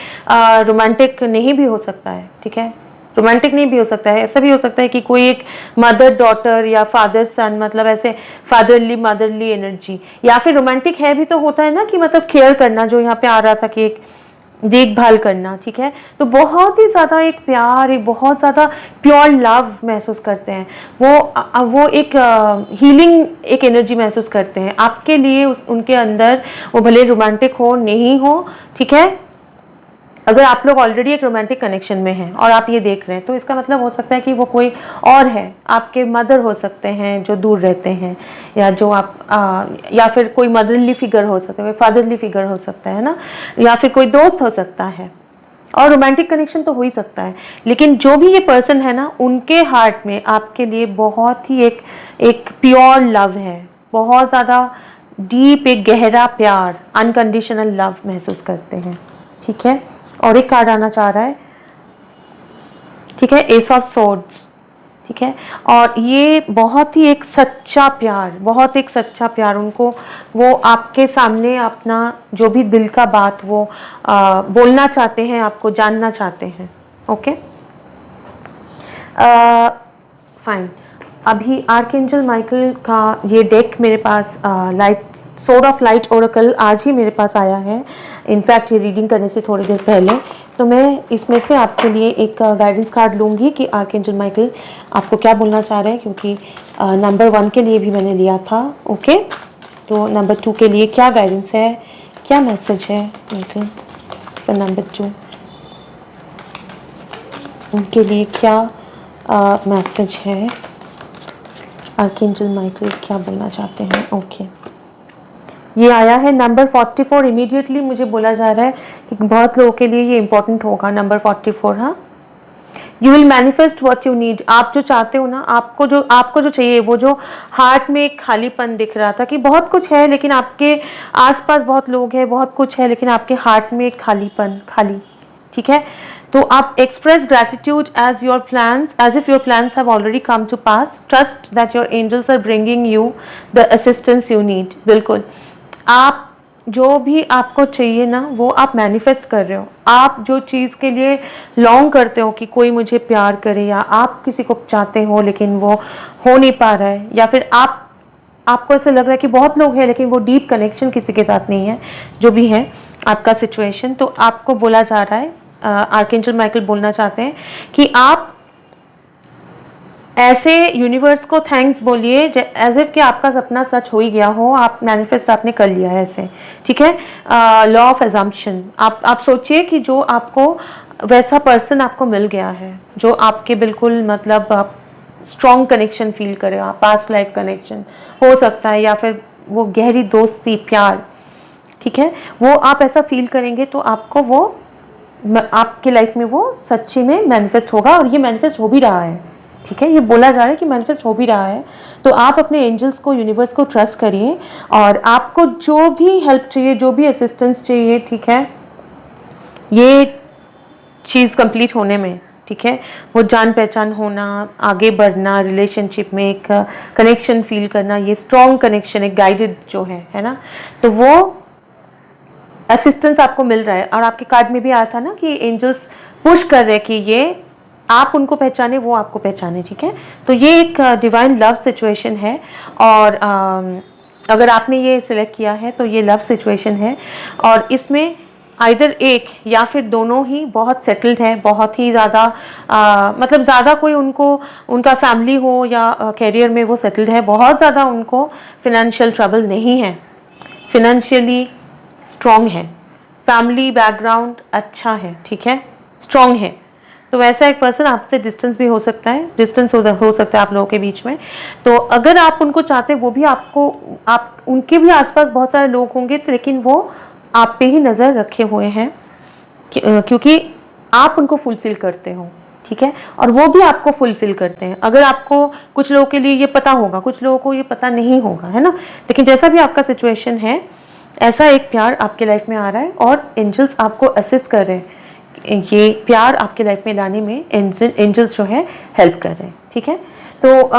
रोमांटिक नहीं भी हो सकता है, ठीक है, रोमांटिक नहीं भी हो सकता है, ऐसा भी हो सकता है कि कोई एक मदर डॉटर या फादर सन, मतलब ऐसे फादरली मदरली एनर्जी, या फिर रोमांटिक है भी तो होता है ना कि मतलब केयर करना, जो यहाँ पे आ रहा था कि एक देखभाल करना, ठीक है, तो बहुत ही ज़्यादा एक प्यार, एक बहुत ज़्यादा प्योर लव महसूस करते हैं, वो एक हीलिंग एक एनर्जी महसूस करते हैं आपके लिए, उनके अंदर, वो भले रोमांटिक हो नहीं हो, ठीक है। अगर आप लोग ऑलरेडी एक रोमांटिक कनेक्शन में हैं और आप ये देख रहे हैं, तो इसका मतलब हो सकता है कि वो कोई और है, आपके मदर हो सकते हैं जो दूर रहते हैं, या जो आप या फिर कोई मदरली फिगर हो सकता है, फादरली फिगर हो सकता है ना, या फिर कोई दोस्त हो सकता है, और रोमांटिक कनेक्शन तो हो ही सकता है। लेकिन जो भी ये पर्सन है ना, उनके हार्ट में आपके लिए बहुत ही एक प्योर लव है, बहुत ज़्यादा डीप, एक गहरा प्यार, अनकंडीशनल लव महसूस करते हैं, ठीक है। और एक कार्ड आना चाह रहा है, ठीक है, एस ऑफ सोर्ड्स, ठीक है, और ये बहुत ही एक सच्चा प्यार, बहुत एक सच्चा प्यार, उनको वो आपके सामने अपना जो भी दिल का बात वो बोलना चाहते हैं, आपको जानना चाहते हैं। Okay, fine. अभी आर्कएंजल माइकल का ये डेक मेरे पास light sword of light oracle आज ही मेरे पास आया है, इनफैक्ट ये रीडिंग करने से थोड़ी देर पहले, तो मैं इसमें से आपके लिए एक गाइडेंस कार्ड लूँगी कि आर्कएंजल माइकल आपको क्या बोलना चाह रहे हैं, क्योंकि नंबर 1 के लिए भी मैंने लिया था। ओके, तो नंबर 2 के लिए क्या गाइडेंस है, क्या मैसेज है माइकल फॉर नंबर 2, उनके लिए क्या मैसेज है, आर्कएंजल माइकल क्या बोलना चाहते हैं। ओके, ये आया है नंबर 44। इमीडिएटली मुझे बोला जा रहा है कि बहुत लोगों के लिए ये इंपॉर्टेंट होगा नंबर 44। हाँ, you will manifest what you need. आप जो चाहते हो ना, आपको जो चाहिए, वो जो हार्ट में एक खालीपन दिख रहा था कि बहुत कुछ है लेकिन आपके आसपास बहुत लोग हैं, बहुत कुछ है लेकिन आपके हार्ट में एक खालीपन, खाली, ठीक है। तो आप express gratitude as your plans, as if your plans have already come to pass, trust that your angels are bringing you the assistance you need. बिल्कुल, आप जो भी आपको चाहिए ना वो आप मैनिफेस्ट कर रहे हो। आप जो चीज़ के लिए लॉन्ग करते हो कि कोई मुझे प्यार करे, या आप किसी को चाहते हो लेकिन वो हो नहीं पा रहा है, या फिर आपको ऐसा लग रहा है कि बहुत लोग हैं लेकिन वो डीप कनेक्शन किसी के साथ नहीं है, जो भी है आपका सिचुएशन, तो आपको बोला जा रहा है, आर्कएंजल माइकल बोलना चाहते हैं कि आप ऐसे यूनिवर्स को थैंक्स बोलिए एज इफ कि आपका सपना सच हो ही गया हो, आप मैनिफेस्ट आपने कर लिया है ऐसे, ठीक है। लॉ ऑफ एजम्पशन, आप सोचिए कि जो आपको वैसा पर्सन आपको मिल गया है जो आपके बिल्कुल मतलब स्ट्रॉन्ग कनेक्शन फील करेगा, पास्ट लाइफ कनेक्शन हो सकता है, या फिर वो गहरी दोस्ती, प्यार, ठीक है, वो आप ऐसा फील करेंगे तो आपको वो आपके लाइफ में वो सच्ची में मैनिफेस्ट होगा, और ये मैनिफेस्ट हो भी रहा है, ठीक है। ये बोला जा रहा है कि मैनिफेस्ट हो भी रहा है। तो आप अपने एंजल्स को, यूनिवर्स को ट्रस्ट करिए, और आपको जो भी हेल्प चाहिए, जो भी असिस्टेंस चाहिए, ठीक है, ये चीज़ कंप्लीट होने में, ठीक है, वो जान पहचान होना, आगे बढ़ना, रिलेशनशिप में एक कनेक्शन फील करना, ये स्ट्रॉन्ग कनेक्शन, एक गाइडेड जो है ना, तो वो असिस्टेंस आपको मिल रहा है। और आपके कार्ड में भी आया था ना कि एंजल्स पुश कर रहे हैं कि ये आप उनको पहचाने, वो आपको पहचाने, ठीक है। तो ये एक डिवाइन लव सिचुएशन है, और अगर आपने ये सिलेक्ट किया है तो ये लव सिचुएशन है, और इसमें आइदर एक या फिर दोनों ही बहुत सेटल्ड है, बहुत ही ज़्यादा मतलब ज़्यादा कोई उनको, उनका फैमिली हो या कैरियर में वो सेटल्ड है, बहुत ज़्यादा उनको फिनेंशियल ट्रबल नहीं है, फिनेंशियली स्ट्रॉन्ग है, फैमिली बैकग्राउंड अच्छा है, ठीक है, स्ट्रॉन्ग है। तो वैसा एक पर्सन आपसे डिस्टेंस भी हो सकता है, डिस्टेंस हो सकता है आप लोगों के बीच में। तो अगर आप उनको चाहते हैं, वो भी आपको, आप उनके भी आसपास बहुत सारे लोग होंगे, लेकिन वो आप पे ही नज़र रखे हुए हैं क्योंकि आप उनको फुलफिल करते हो, ठीक है, और वो भी आपको फुलफिल करते हैं। अगर आपको, कुछ लोगों के लिए ये पता होगा, कुछ लोगों को ये पता नहीं होगा, है ना, लेकिन जैसा भी आपका सिचुएशन है, ऐसा एक प्यार आपके लाइफ में आ रहा है, और एंजल्स आपको असिस्ट कर रहे हैं, ये प्यार आपके लाइफ में लाने में एंजल्स जो है हेल्प कर रहे हैं, ठीक है। तो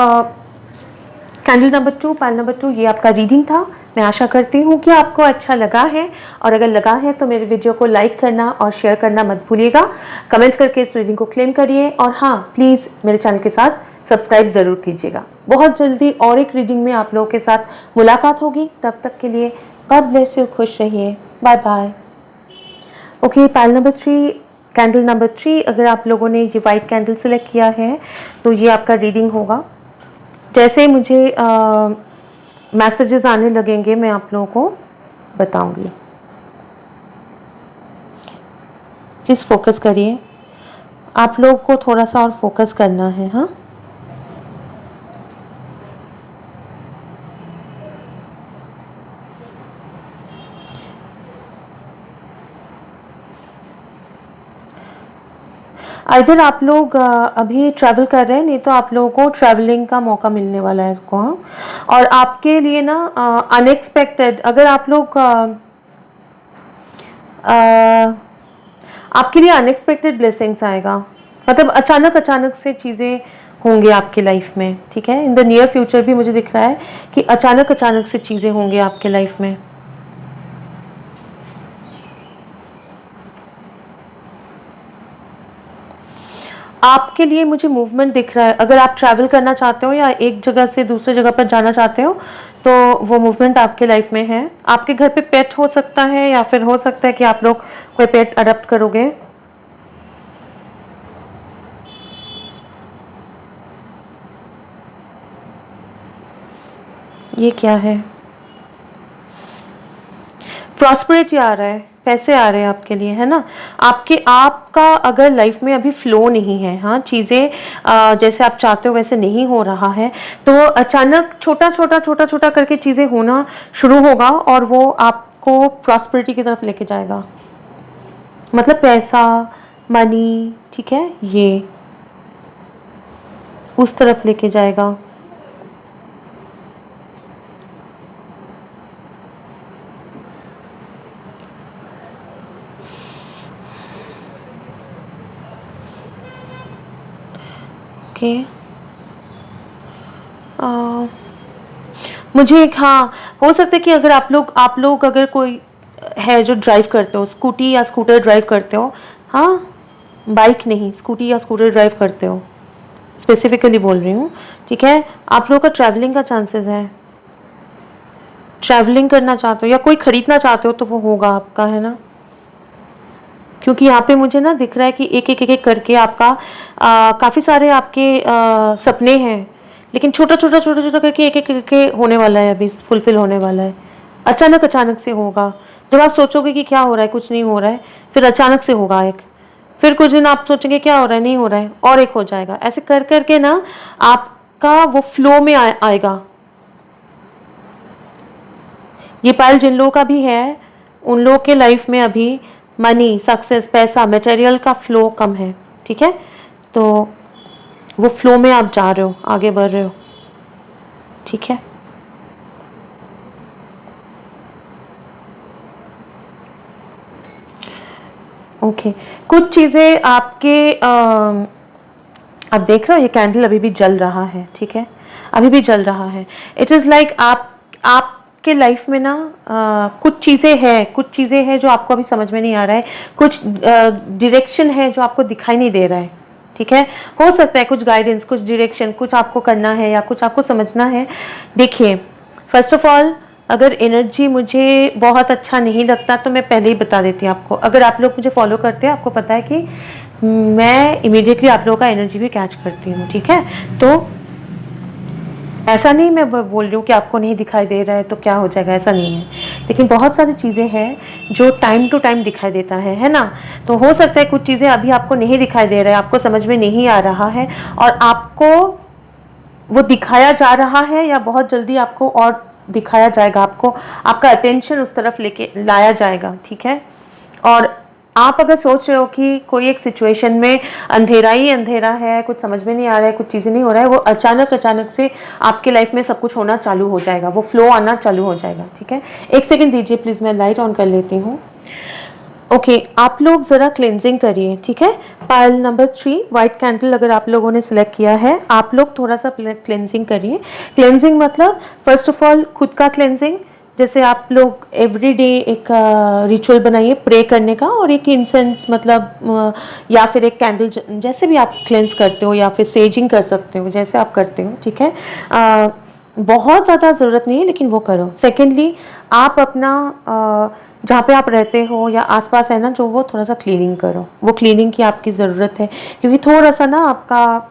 कैंडल नंबर 2, पायल नंबर 2, ये आपका रीडिंग था। मैं आशा करती हूँ कि आपको अच्छा लगा है, और अगर लगा है तो मेरे वीडियो को लाइक करना और शेयर करना मत भूलिएगा। कमेंट करके इस रीडिंग को क्लेम करिए, और हाँ, प्लीज़ मेरे चैनल के साथ सब्सक्राइब ज़रूर कीजिएगा। बहुत जल्दी और एक रीडिंग में आप लोगों के साथ मुलाकात होगी, तब तक के लिए गॉड ब्लेस यू, खुश रहिए, bye bye. Okay, Payal number 3, candle number 3, अगर आप लोगों ने ये वाइट कैंडल सेलेक्ट किया है तो ये आपका रीडिंग होगा। जैसे मुझे मैसेजेस आने लगेंगे मैं आप लोगों को बताऊंगी। प्लीज़ फोकस करिए, आप लोग को थोड़ा सा और फोकस करना है। हाँ, इधर आप लोग अभी ट्रैवल कर रहे हैं, नहीं तो आप लोगों को ट्रैवलिंग का मौका मिलने वाला है इसको। हाँ, और आपके लिए ना अनएक्सपेक्टेड, अगर आप लोग आपके लिए अनएक्सपेक्टेड ब्लेसिंग्स आएगा, मतलब अचानक अचानक से चीज़ें होंगी आपकी लाइफ में, ठीक है। इन द नियर फ्यूचर भी मुझे दिख रहा है कि अचानक अचानक से चीज़ें होंगी आपके लाइफ में। आपके लिए मुझे मूवमेंट दिख रहा है, अगर आप ट्रैवल करना चाहते हो या एक जगह से दूसरी जगह पर जाना चाहते हो तो वो मूवमेंट आपके लाइफ में है। आपके घर पे पेट हो सकता है, या फिर हो सकता है कि आप लोग कोई पेट अडॉप्ट करोगे। ये क्या है? प्रॉस्पेरिटी आ रहा है, पैसे आ रहे हैं आपके लिए, है ना। आपका अगर लाइफ में अभी फ्लो नहीं है, हाँ, चीज़ें जैसे आप चाहते हो वैसे नहीं हो रहा है, तो अचानक छोटा छोटा छोटा छोटा करके चीज़ें होना शुरू होगा और वो आपको प्रॉस्पेरिटी की तरफ लेके जाएगा। मतलब पैसा, मनी, ठीक है, ये उस तरफ लेके जाएगा। ओके, मुझे एक, हाँ, हो सकता है कि अगर आप लोग अगर कोई है जो ड्राइव करते हो, स्कूटी या स्कूटर ड्राइव करते हो, हाँ, बाइक नहीं, स्कूटी या स्कूटर ड्राइव करते हो, स्पेसिफिकली बोल रही हूँ, ठीक है, आप लोगों का ट्रैवलिंग का चांसेस है, ट्रैवलिंग करना चाहते हो या कोई खरीदना चाहते हो तो वो होगा आपका, है ना। क्योंकि यहाँ पे मुझे ना दिख रहा है कि एक एक एक एक करके आपका काफ़ी सारे आपके सपने हैं, लेकिन छोटा छोटा छोटा छोटा करके एक एक करके होने वाला है, अभी फुलफिल होने वाला है। अचानक अचानक से होगा, जब आप सोचोगे कि क्या हो रहा है, कुछ नहीं हो रहा है, फिर अचानक से होगा एक, फिर कुछ दिन आप सोचेंगे क्या हो रहा है, नहीं हो रहा है, और एक हो जाएगा, ऐसे कर करके ना आपका वो फ्लो में आएगा। ये पायल जिन लोगों का भी है, उन लोगों के लाइफ में अभी मनी, सक्सेस, पैसा, मटेरियल का फ्लो कम है, ठीक है, तो वो फ्लो में आप जा रहे हो, आगे बढ़ रहे हो, ठीक है। ओके, कुछ चीज़ें आपके आप देख रहे हो ये कैंडल अभी भी जल रहा है, ठीक है, अभी भी जल रहा है। इट इज़ लाइक आपके लाइफ में ना कुछ चीज़ें हैं जो आपको अभी समझ में नहीं आ रहा है, कुछ डायरेक्शन है जो आपको दिखाई नहीं दे रहा है, ठीक है। हो सकता है कुछ गाइडेंस, कुछ डायरेक्शन, कुछ आपको करना है या कुछ आपको समझना है। देखिए, फर्स्ट ऑफ ऑल, अगर एनर्जी मुझे बहुत अच्छा नहीं लगता तो मैं पहले ही बता देती हूँ आपको। अगर आप लोग मुझे फॉलो करते हैं, आपको पता है कि मैं इमीडिएटली आप लोगों का एनर्जी भी कैच करती हूँ, ठीक है। तो ऐसा नहीं मैं बोल रही हूँ कि आपको नहीं दिखाई दे रहा है तो क्या हो जाएगा, ऐसा नहीं है, लेकिन बहुत सारी चीज़ें हैं जो टाइम टू टाइम दिखाई देता है ना। तो हो सकता है कुछ चीज़ें अभी आपको नहीं दिखाई दे रहा है, आपको समझ में नहीं आ रहा है, और आपको वो दिखाया जा रहा है या बहुत जल्दी आपको और दिखाया जाएगा, आपको आपका अटेंशन उस तरफ लेके लाया जाएगा, ठीक है। और आप अगर सोच रहे हो कि कोई एक सिचुएशन में अंधेरा ही अंधेरा है, कुछ समझ में नहीं आ रहा है, कुछ चीज़ें नहीं हो रहा है, वो अचानक अचानक से आपके लाइफ में सब कुछ होना चालू हो जाएगा, वो फ्लो आना चालू हो जाएगा, ठीक है। एक सेकंड दीजिए प्लीज़, मैं लाइट ऑन कर लेती हूँ। ओके, आप लोग ज़रा क्लेंजिंग करिए, ठीक है। पायल नंबर 3 वाइट कैंडल अगर आप लोगों ने सिलेक्ट किया है, आप लोग थोड़ा सा क्लेंजिंग करिए। क्लेंजिंग मतलब फर्स्ट ऑफ ऑल खुद का क्लेंजिंग, जैसे आप लोग एवरीडे एक रिचुअल बनाइए प्रे करने का, और एक इंसेंस मतलब या फिर एक कैंडल, जैसे भी आप क्लेंस करते हो, या फिर सेजिंग कर सकते हो, जैसे आप करते हो, ठीक है। बहुत ज़्यादा ज़रूरत नहीं है लेकिन वो करो। सेकेंडली, आप अपना जहाँ पे आप रहते हो या आसपास है ना, जो वो थोड़ा सा क्लीनिंग करो, वो क्लीनिंग की आपकी ज़रूरत है, क्योंकि थोड़ा सा ना आपका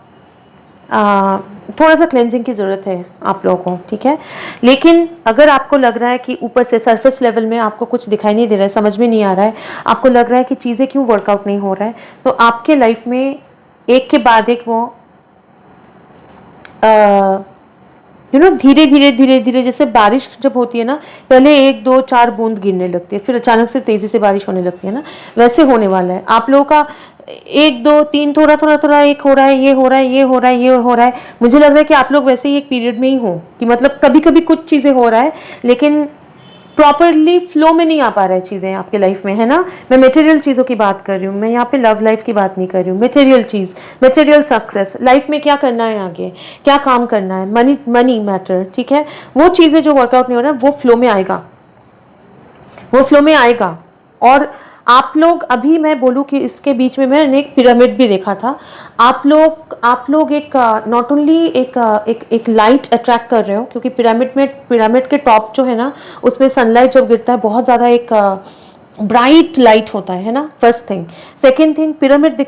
थोड़ा सा क्लेंजिंग की ज़रूरत है आप लोगों को, ठीक है। लेकिन अगर आपको लग रहा है कि ऊपर से सरफेस लेवल में आपको कुछ दिखाई नहीं दे रहा है, समझ में नहीं आ रहा है, आपको लग रहा है कि चीज़ें क्यों वर्कआउट नहीं हो रहा है, तो आपके लाइफ में एक के बाद एक वो धीरे धीरे धीरे धीरे, जैसे बारिश जब होती है ना, पहले 1 2 4 बूंद गिरने लगती है, फिर अचानक से तेज़ी से बारिश होने लगती है ना, वैसे होने वाला है आप लोगों का। 1 2 3 थोड़ा थोड़ा थोड़ा, एक हो रहा है, ये हो रहा है, ये हो रहा है, ये हो रहा है। मुझे लग रहा है कि आप लोग वैसे ही एक पीरियड में ही हो, कि मतलब कभी कभी कुछ चीज़ें हो रहा है लेकिन प्रॉपरली फ्लो में नहीं आ पा रहा है चीज़ें आपके लाइफ में, है ना। मैं मटेरियल चीज़ों की बात कर रही हूँ, मैं यहाँ पे लव लाइफ की बात नहीं कर रही हूँ। मटेरियल चीज़, मटेरियल सक्सेस, लाइफ में क्या करना है, आगे क्या काम करना है, मनी मनी मैटर, ठीक है। वो चीज़ें जो वर्कआउट नहीं हो रहा है, वो फ्लो में आएगा, वो फ्लो में आएगा। और आप लोग, अभी मैं बोलूँ कि इसके बीच में मैंने एक पिरामिड भी देखा था। आप लोग एक नॉट ओनली एक लाइट अट्रैक्ट कर रहे हो, क्योंकि पिरामिड के टॉप जो है ना, उसमें सनलाइट जब गिरता है बहुत ज़्यादा एक ब्राइट लाइट होता है ना, first thing. Second thing, pyramid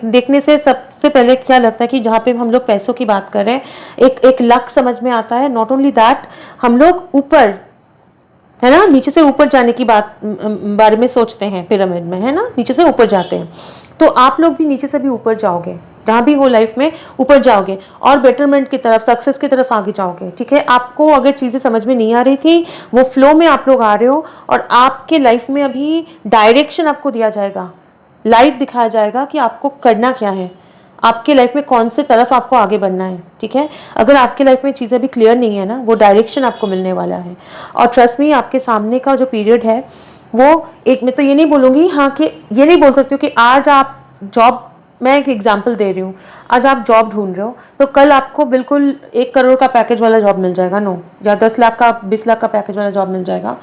देखने से सबसे पहले क्या लगता है कि जहाँ पे हम लोग पैसों की बात कर रहे हैं, एक लक समझ में आता है। नॉट ओनली दैट, हम लोग ऊपर है ना, नीचे से ऊपर जाने की बारे में सोचते हैं पिरामिड में, है ना, नीचे से ऊपर जाते हैं। तो आप लोग भी नीचे से भी ऊपर जाओगे, जहाँ भी हो लाइफ में ऊपर जाओगे और बेटरमेंट की तरफ, सक्सेस की तरफ आगे जाओगे। ठीक है, आपको अगर चीज़ें समझ में नहीं आ रही थी, वो फ्लो में आप लोग आ रहे हो और आपके लाइफ में अभी डायरेक्शन आपको दिया जाएगा, लाइट दिखाया जाएगा कि आपको करना क्या है, आपके लाइफ में कौन से तरफ आपको आगे बढ़ना है। ठीक है, अगर आपके लाइफ में चीज़ें भी क्लियर नहीं है ना, वो डायरेक्शन आपको मिलने वाला है। और ट्रस्ट मी, आपके सामने का जो पीरियड है वो एक, मैं तो ये नहीं बोलूँगी हाँ कि ये नहीं बोल सकती हूँ कि आज आप जॉब, मैं एक एग्जांपल दे रही हूँ, आज आप जॉब ढूंढ रहे हो तो कल आपको बिल्कुल 1 करोड़ का पैकेज वाला जॉब मिल जाएगा, नो, या 10 लाख का 20 लाख का पैकेज वाला जॉब मिल जाएगा।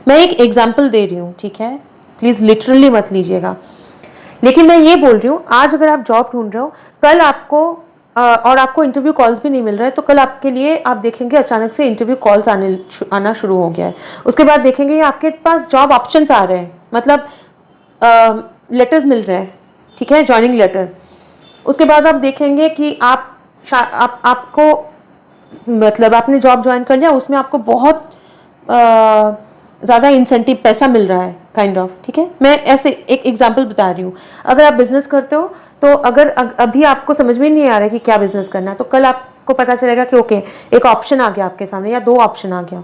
मैं एक एग्जांपल दे रही हूँ, ठीक है, प्लीज़ लिटरली मत लीजिएगा। लेकिन मैं ये बोल रही हूँ, आज अगर आप जॉब ढूंढ रहे हो, कल आपको और आपको इंटरव्यू कॉल्स भी नहीं मिल रहा है, तो कल आपके लिए आप देखेंगे अचानक से इंटरव्यू कॉल्स आना शुरू हो गया है। उसके बाद देखेंगे आपके पास जॉब ऑप्शंस आ रहे हैं, मतलब लेटर्स मिल रहे हैं, ठीक है, ज्वाइनिंग लेटर। उसके बाद आप देखेंगे कि आपको मतलब आपने जॉब ज्वाइन कर लिया, उसमें आपको बहुत ज़्यादा इंसेंटिव पैसा मिल रहा है, काइंड ऑफ। ठीक है, मैं ऐसे एक एग्जांपल बता रही हूँ। अगर आप बिजनेस करते हो तो अगर अभी आपको समझ में नहीं आ रहा है कि क्या बिजनेस करना है, तो कल आपको पता चलेगा कि ओके, एक ऑप्शन आ गया आपके सामने या 2 ऑप्शन आ गया,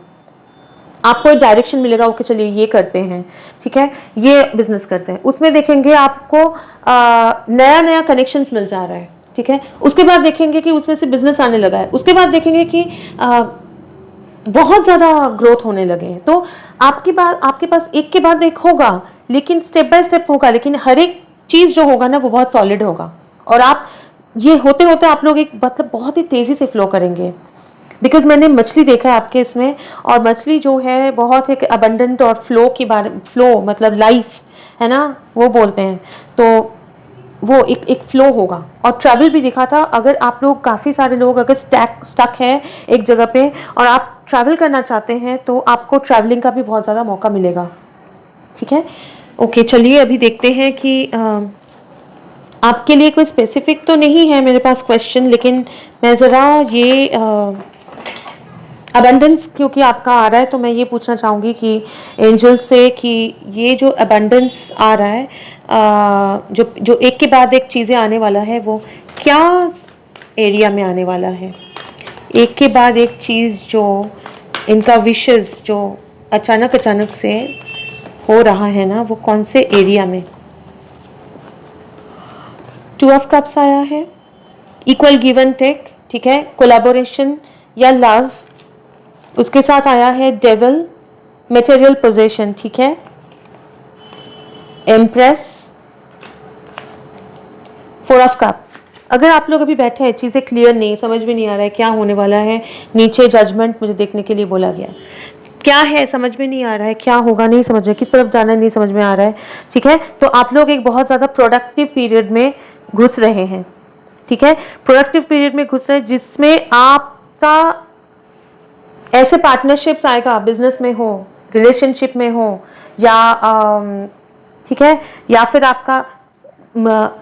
आपको एक डायरेक्शन मिलेगा, ओके चलिए ये करते हैं, ठीक है, ये बिजनेस करते हैं। उसमें देखेंगे आपको नया नया कनेक्शंस मिल जा रहा है, ठीक है। उसके बाद देखेंगे कि उसमें से बिजनेस आने लगा है। उसके बाद देखेंगे कि बहुत ज़्यादा ग्रोथ होने लगे हैं। तो आपके पास एक के बाद एक होगा, लेकिन स्टेप बाय स्टेप होगा, लेकिन हर एक चीज़ जो होगा ना वो बहुत सॉलिड होगा। और आप ये होते होते आप लोग एक मतलब बहुत ही तेज़ी से फ्लो करेंगे। बिकॉज मैंने मछली देखा है आपके इसमें, और मछली जो है बहुत एक अबंडेंट और फ्लो मतलब लाइफ है ना, वो बोलते हैं। तो वो एक फ्लो होगा। और ट्रैवल भी दिखा था, अगर आप लोग काफ़ी सारे लोग अगर स्टक है एक जगह पे और आप ट्रैवल करना चाहते हैं, तो आपको ट्रैवलिंग का भी बहुत ज़्यादा मौका मिलेगा। ठीक है, ओके, चलिए अभी देखते हैं कि आपके लिए कोई स्पेसिफिक तो नहीं है मेरे पास क्वेश्चन, लेकिन मैं ज़रा ये अबंडेंस क्योंकि आपका आ रहा है, तो मैं ये पूछना चाहूँगी कि एंजल से कि ये जो अबंडेंस आ रहा है, जो एक के बाद एक चीज़ें आने वाला है, वो क्या एरिया में आने वाला है? एक के बाद एक चीज़ जो इनका विशेस जो अचानक से हो रहा है ना, वो कौन से एरिया में? 2 ऑफ कप्स आया है, इक्वल गिव एंड टेक, ठीक है, कोलैबोरेशन या लव। उसके साथ आया है डेविल, मटेरियल पोजेशन, ठीक है, एम्प्रेस, 4 ऑफ कप्स। अगर आप लोग अभी बैठे हैं, चीज़ें क्लियर नहीं, समझ में नहीं आ रहा है क्या होने वाला है, नीचे जजमेंट मुझे देखने के लिए बोला गया, क्या है समझ में नहीं आ रहा है, क्या होगा नहीं समझ में, किस तरफ जाना नहीं समझ में आ रहा है, ठीक है, तो आप लोग एक बहुत ज़्यादा प्रोडक्टिव पीरियड में घुस रहे हैं। ठीक है, प्रोडक्टिव पीरियड में घुस रहे हैं जिसमें आपका ऐसे पार्टनरशिप्स आएगा, बिजनेस में हो, रिलेशनशिप में हो, या ठीक है, या फिर आपका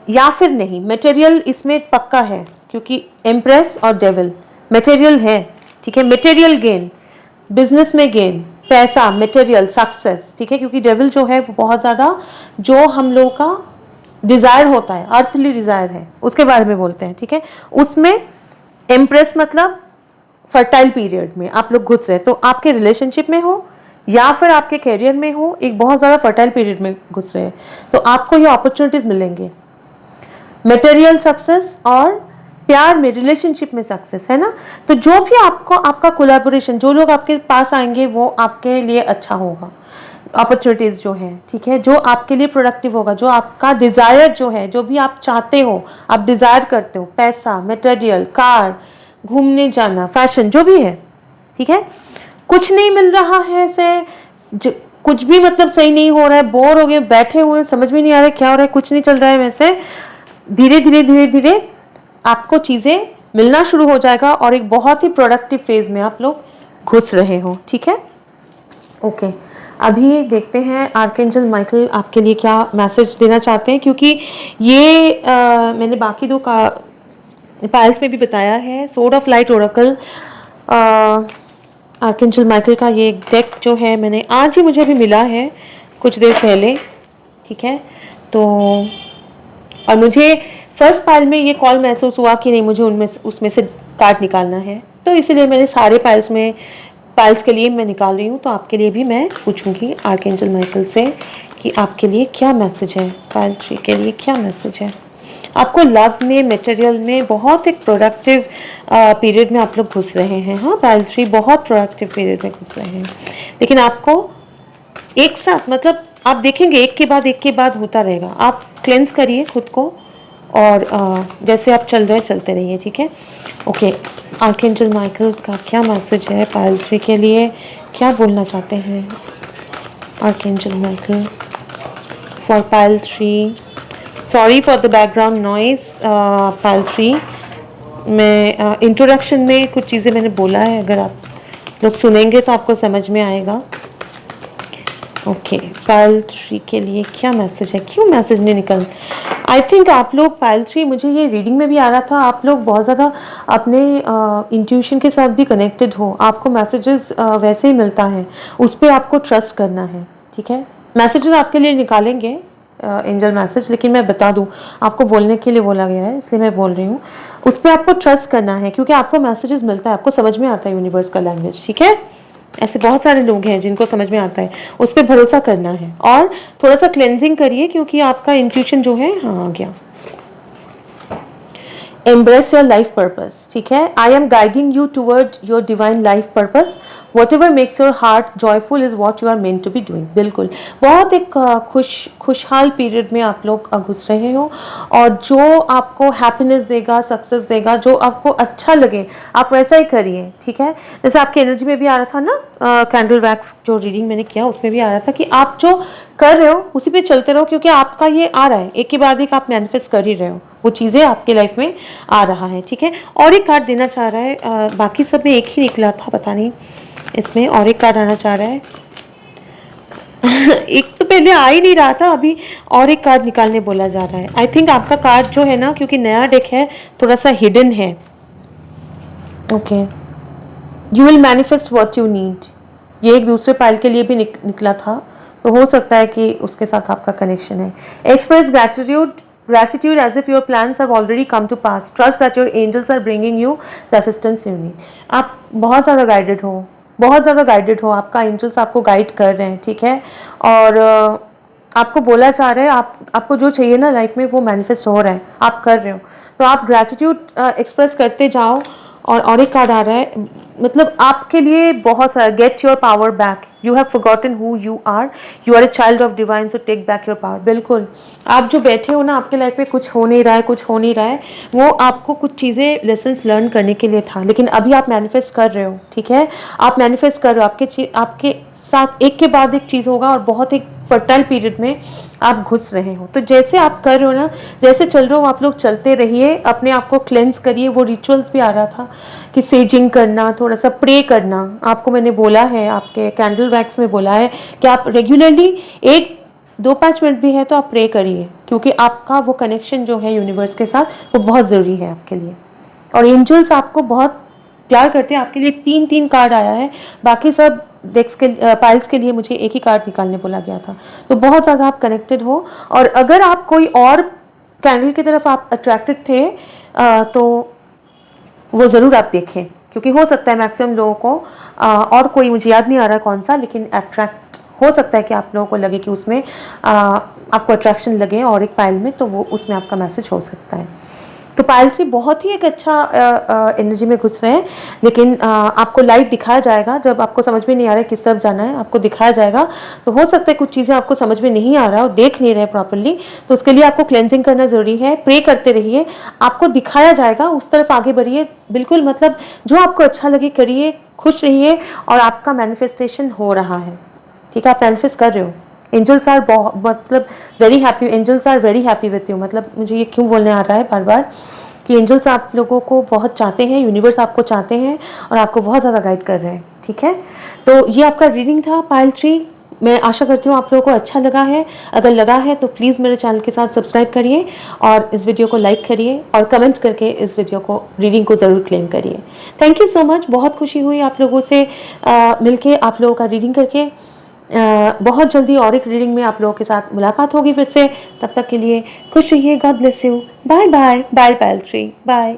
या फिर नहीं, मटेरियल इसमें पक्का है क्योंकि एम्प्रेस और डेविल मटेरियल है। ठीक है, मटेरियल गेन, बिजनेस में गेन, पैसा, मटेरियल, सक्सेस, ठीक है, क्योंकि डेविल जो है वो बहुत ज़्यादा जो हम लोगों का डिज़ायर होता है, अर्थली डिज़ायर है, उसके बारे में बोलते हैं। ठीक है, उसमें एम्प्रेस मतलब फर्टाइल पीरियड में आप लोग घुस रहे हैं, तो आपके रिलेशनशिप में हो या फिर आपके करियर में हो, एक बहुत ज़्यादा फर्टाइल पीरियड में घुस रहे हैं, तो आपको ये अपॉर्चुनिटीज मिलेंगे, मटेरियल सक्सेस और प्यार में, रिलेशनशिप में सक्सेस, है ना। तो जो भी आपका कोलैबोरेशन, जो लोग आपके पास आएंगे वो आपके लिए अच्छा होगा, अपॉर्चुनिटीज जो है, ठीक है, जो आपके लिए प्रोडक्टिव होगा, जो आपका डिज़ायर जो है, जो भी आप चाहते हो, आप डिज़ायर करते हो, पैसा, मटेरियल, कार, घूमने जाना, फैशन, जो भी है, ठीक है। कुछ नहीं मिल रहा है से कुछ भी मतलब सही नहीं हो रहा है, बोर हो गए, बैठे हुए, समझ में नहीं आ रहा है क्या हो रहा है, कुछ नहीं चल रहा है, वैसे धीरे धीरे आपको चीज़ें मिलना शुरू हो जाएगा और एक बहुत ही प्रोडक्टिव फेज में आप लोग घुस रहे हो। ठीक है, ओके, अभी देखते हैं आर्कएंजल माइकल आपके लिए क्या मैसेज देना चाहते हैं, क्योंकि ये मैंने बाकी 2 पायल्स में भी बताया है। Sword of light Oracle, archangel Michael का ये डेक जो है मैंने आज ही मुझे अभी मिला है कुछ देर पहले, ठीक है। तो और मुझे फर्स्ट पाइल में ये कॉल महसूस हुआ कि नहीं मुझे उनमें उसमें से कार्ड निकालना है, तो इसीलिए मैंने सारे पाइल्स के लिए मैं निकाल रही हूँ। तो आपके लिए भी मैं पूछूंगी आर्कएंजल माइकल से कि आपके लिए क्या मैसेज है, पाइल 3 के लिए क्या मैसेज है। आपको लव में, मटेरियल में बहुत एक प्रोडक्टिव पीरियड में आप लोग घुस रहे हैं। हाँ, पाइल 3 बहुत प्रोडक्टिव पीरियड में घुस रहे हैं, लेकिन आपको एक साथ मतलब आप देखेंगे एक के बाद होता रहेगा। आप क्लेंस करिए खुद को और जैसे आप चल रहे हैं चलते रहिए, ठीक है। ओके, आर्कएंजल माइकल का क्या मैसेज है पाइल 3 के लिए, क्या बोलना चाहते हैं archangel Michael for pile 3। Sorry for the background noise pile 3। मैं इंट्रोडक्शन में कुछ चीज़ें मैंने बोला है, अगर आप लोग सुनेंगे तो आपको समझ में आएगा। ओके, पाइल 3 के लिए क्या मैसेज है, क्यों मैसेज नहीं निकल। आई थिंक आप लोग पाइल 3, मुझे ये रीडिंग में भी आ रहा था, आप लोग बहुत ज़्यादा अपने इंट्यूशन के साथ भी कनेक्टेड हो। आपको मैसेजेस वैसे ही मिलता है, उस पर आपको ट्रस्ट करना है, ठीक है। मैसेजेस आपके लिए निकालेंगे एंजल मैसेज, लेकिन मैं बता दूं आपको बोलने के लिए बोला गया है, इसलिए मैं बोल रही हूँ। उस पर आपको ट्रस्ट करना है क्योंकि आपको मैसेजेस मिलता है, आपको समझ में आता है यूनिवर्स का लैंग्वेज, ठीक है। ऐसे बहुत सारे लोग हैं जिनको समझ में आता है, उस पर भरोसा करना है और थोड़ा सा क्लेंजिंग करिए क्योंकि आपका इंट्यूशन जो है हाँ आ गया। Embrace your life purpose, ठीक है। I am guiding you toward your divine life purpose. Whatever makes your heart joyful is what you are meant to be doing. बिल्कुल, बहुत एक खुशहाल पीरियड में आप लोग घुस रहे हो और जो आपको हैप्पीनेस देगा, सक्सेस देगा, जो आपको अच्छा लगे आप वैसा ही करिए, ठीक है। जैसे आपकी एनर्जी में भी आ रहा था ना, कैंडल वैक्स जो रीडिंग मैंने किया उसमें भी आ रहा था कि आप जो कर रहे हो उसी पे चलते रहो क्योंकि आपका ये आ रहा है, एक के बाद एक आप मैनिफेस्ट कर ही रहे हो, वो चीज़ें आपके लाइफ में आ रहा है, ठीक है। और एक कार्ड देना चाह रहा है, बाकी सब में एक ही निकला था, पता नहीं इसमें और एक कार्ड आना चाह रहा है। एक तो पहले आ ही नहीं रहा था, अभी और एक कार्ड निकालने बोला जा रहा है। आई थिंक आपका कार्ड जो है ना, क्योंकि नया डेक है थोड़ा सा हिडन है। Okay, you will manifest what you need, ये एक दूसरे पाइल के लिए भी निकला था, तो हो सकता है कि उसके साथ आपका कनेक्शन है। Express gratitude as if your plans have already come to pass. Trust that your angels are bringing you the assistance you need. आप बहुत ज़्यादा गाइडेड हो, आपका एंजल्स आपको गाइड कर रहे हैं, ठीक है। और आपको बोला जा रहा है आपको जो चाहिए ना लाइफ में वो मैनिफेस्ट हो रहा है, आप कर रहे हो, तो आप ग्रैटिट्यूड एक्सप्रेस करते जाओ। और एक कार्ड आ रहा है, मतलब आपके लिए बहुत सारा, get your power back, you have forgotten who you are, you are a child of divine, so take back your power. बिल्कुल, आप जो बैठे हो ना, आपके लाइफ में कुछ हो नहीं रहा है, वो आपको कुछ चीज़ें लेसन्स लर्न करने के लिए था, लेकिन अभी आप मैनिफेस्ट कर रहे हो, ठीक है। आप मैनिफेस्ट कर रहे हो, आपके साथ एक के बाद एक चीज़ होगा और बहुत एक फर्टाइल पीरियड में आप घुस रहे हो। तो जैसे आप कर रहे हो ना, जैसे चल रहे हो आप लोग चलते रहिए, अपने आप को क्लेंस करिए। वो रिचुअल्स भी आ रहा था कि सेजिंग करना, थोड़ा सा प्रे करना, आपको मैंने बोला है, आपके कैंडल वैक्स में बोला है कि आप रेगुलरली 1-2-5 मिनट भी है तो आप प्रे करिए क्योंकि आपका वो कनेक्शन जो है यूनिवर्स के साथ वो बहुत ज़रूरी है आपके लिए। और एंजल्स आपको बहुत प्यार करते हैं। आपके लिए 3-3 कार्ड आया है, बाकी सब डेक्स के पाइल्स के लिए मुझे एक ही कार्ड निकालने बोला गया था। तो बहुत ज़्यादा आप कनेक्टेड हो और अगर आप कोई और कैंडल की तरफ आप अट्रैक्टेड थे तो वो ज़रूर आप देखें क्योंकि हो सकता है मैक्सिमम लोगों को और कोई मुझे याद नहीं आ रहा कौन सा, लेकिन अट्रैक्ट हो सकता है कि आप लोगों को लगे कि उसमें आपको अट्रैक्शन लगे और एक पाइल में, तो वो उसमें आपका मैसेज हो सकता है। तो पाइल 3 बहुत ही एक अच्छा एनर्जी में घुस रहे हैं, लेकिन आपको लाइट दिखाया जाएगा जब आपको समझ में नहीं आ रहा है किस तरफ जाना है, आपको दिखाया जाएगा। तो हो सकता है कुछ चीज़ें आपको समझ में नहीं आ रहा है और देख नहीं रहे प्रॉपरली, तो उसके लिए आपको क्लेंजिंग करना ज़रूरी है। प्रे करते रहिए, आपको दिखाया जाएगा, उस तरफ आगे बढ़िए। बिल्कुल, मतलब जो आपको अच्छा लगे करिए, खुश रहिए और आपका मैनिफेस्टेशन हो रहा है, ठीक है। आप मैनिफेस्ट कर रहे हो। एंजल्स आर मतलब very happy, angels are very happy with you. मतलब मुझे ये क्यों बोलने आ रहा है बार बार कि एंजल्स आप लोगों को बहुत चाहते हैं, यूनिवर्स आपको चाहते हैं और आपको बहुत ज़्यादा गाइड कर रहे हैं, ठीक है। तो ये आपका रीडिंग था पाइल 3। मैं आशा करती हूँ आप लोगों को अच्छा लगा है। अगर लगा है तो प्लीज़ मेरे चैनल के साथ सब्सक्राइब करिए और इस वीडियो को लाइक करिए और कमेंट करके इस वीडियो को रीडिंग को ज़रूर क्लेम करिए। Thank you so much. बहुत खुशी हुई आप लोगों से मिलके, आप लोगों का रीडिंग करके। बहुत जल्दी और एक रीडिंग में आप लोगों के साथ मुलाकात होगी फिर से। तब तक के लिए खुश रहिए। God bless you. Bye bye. Bye Payalshri. Bye.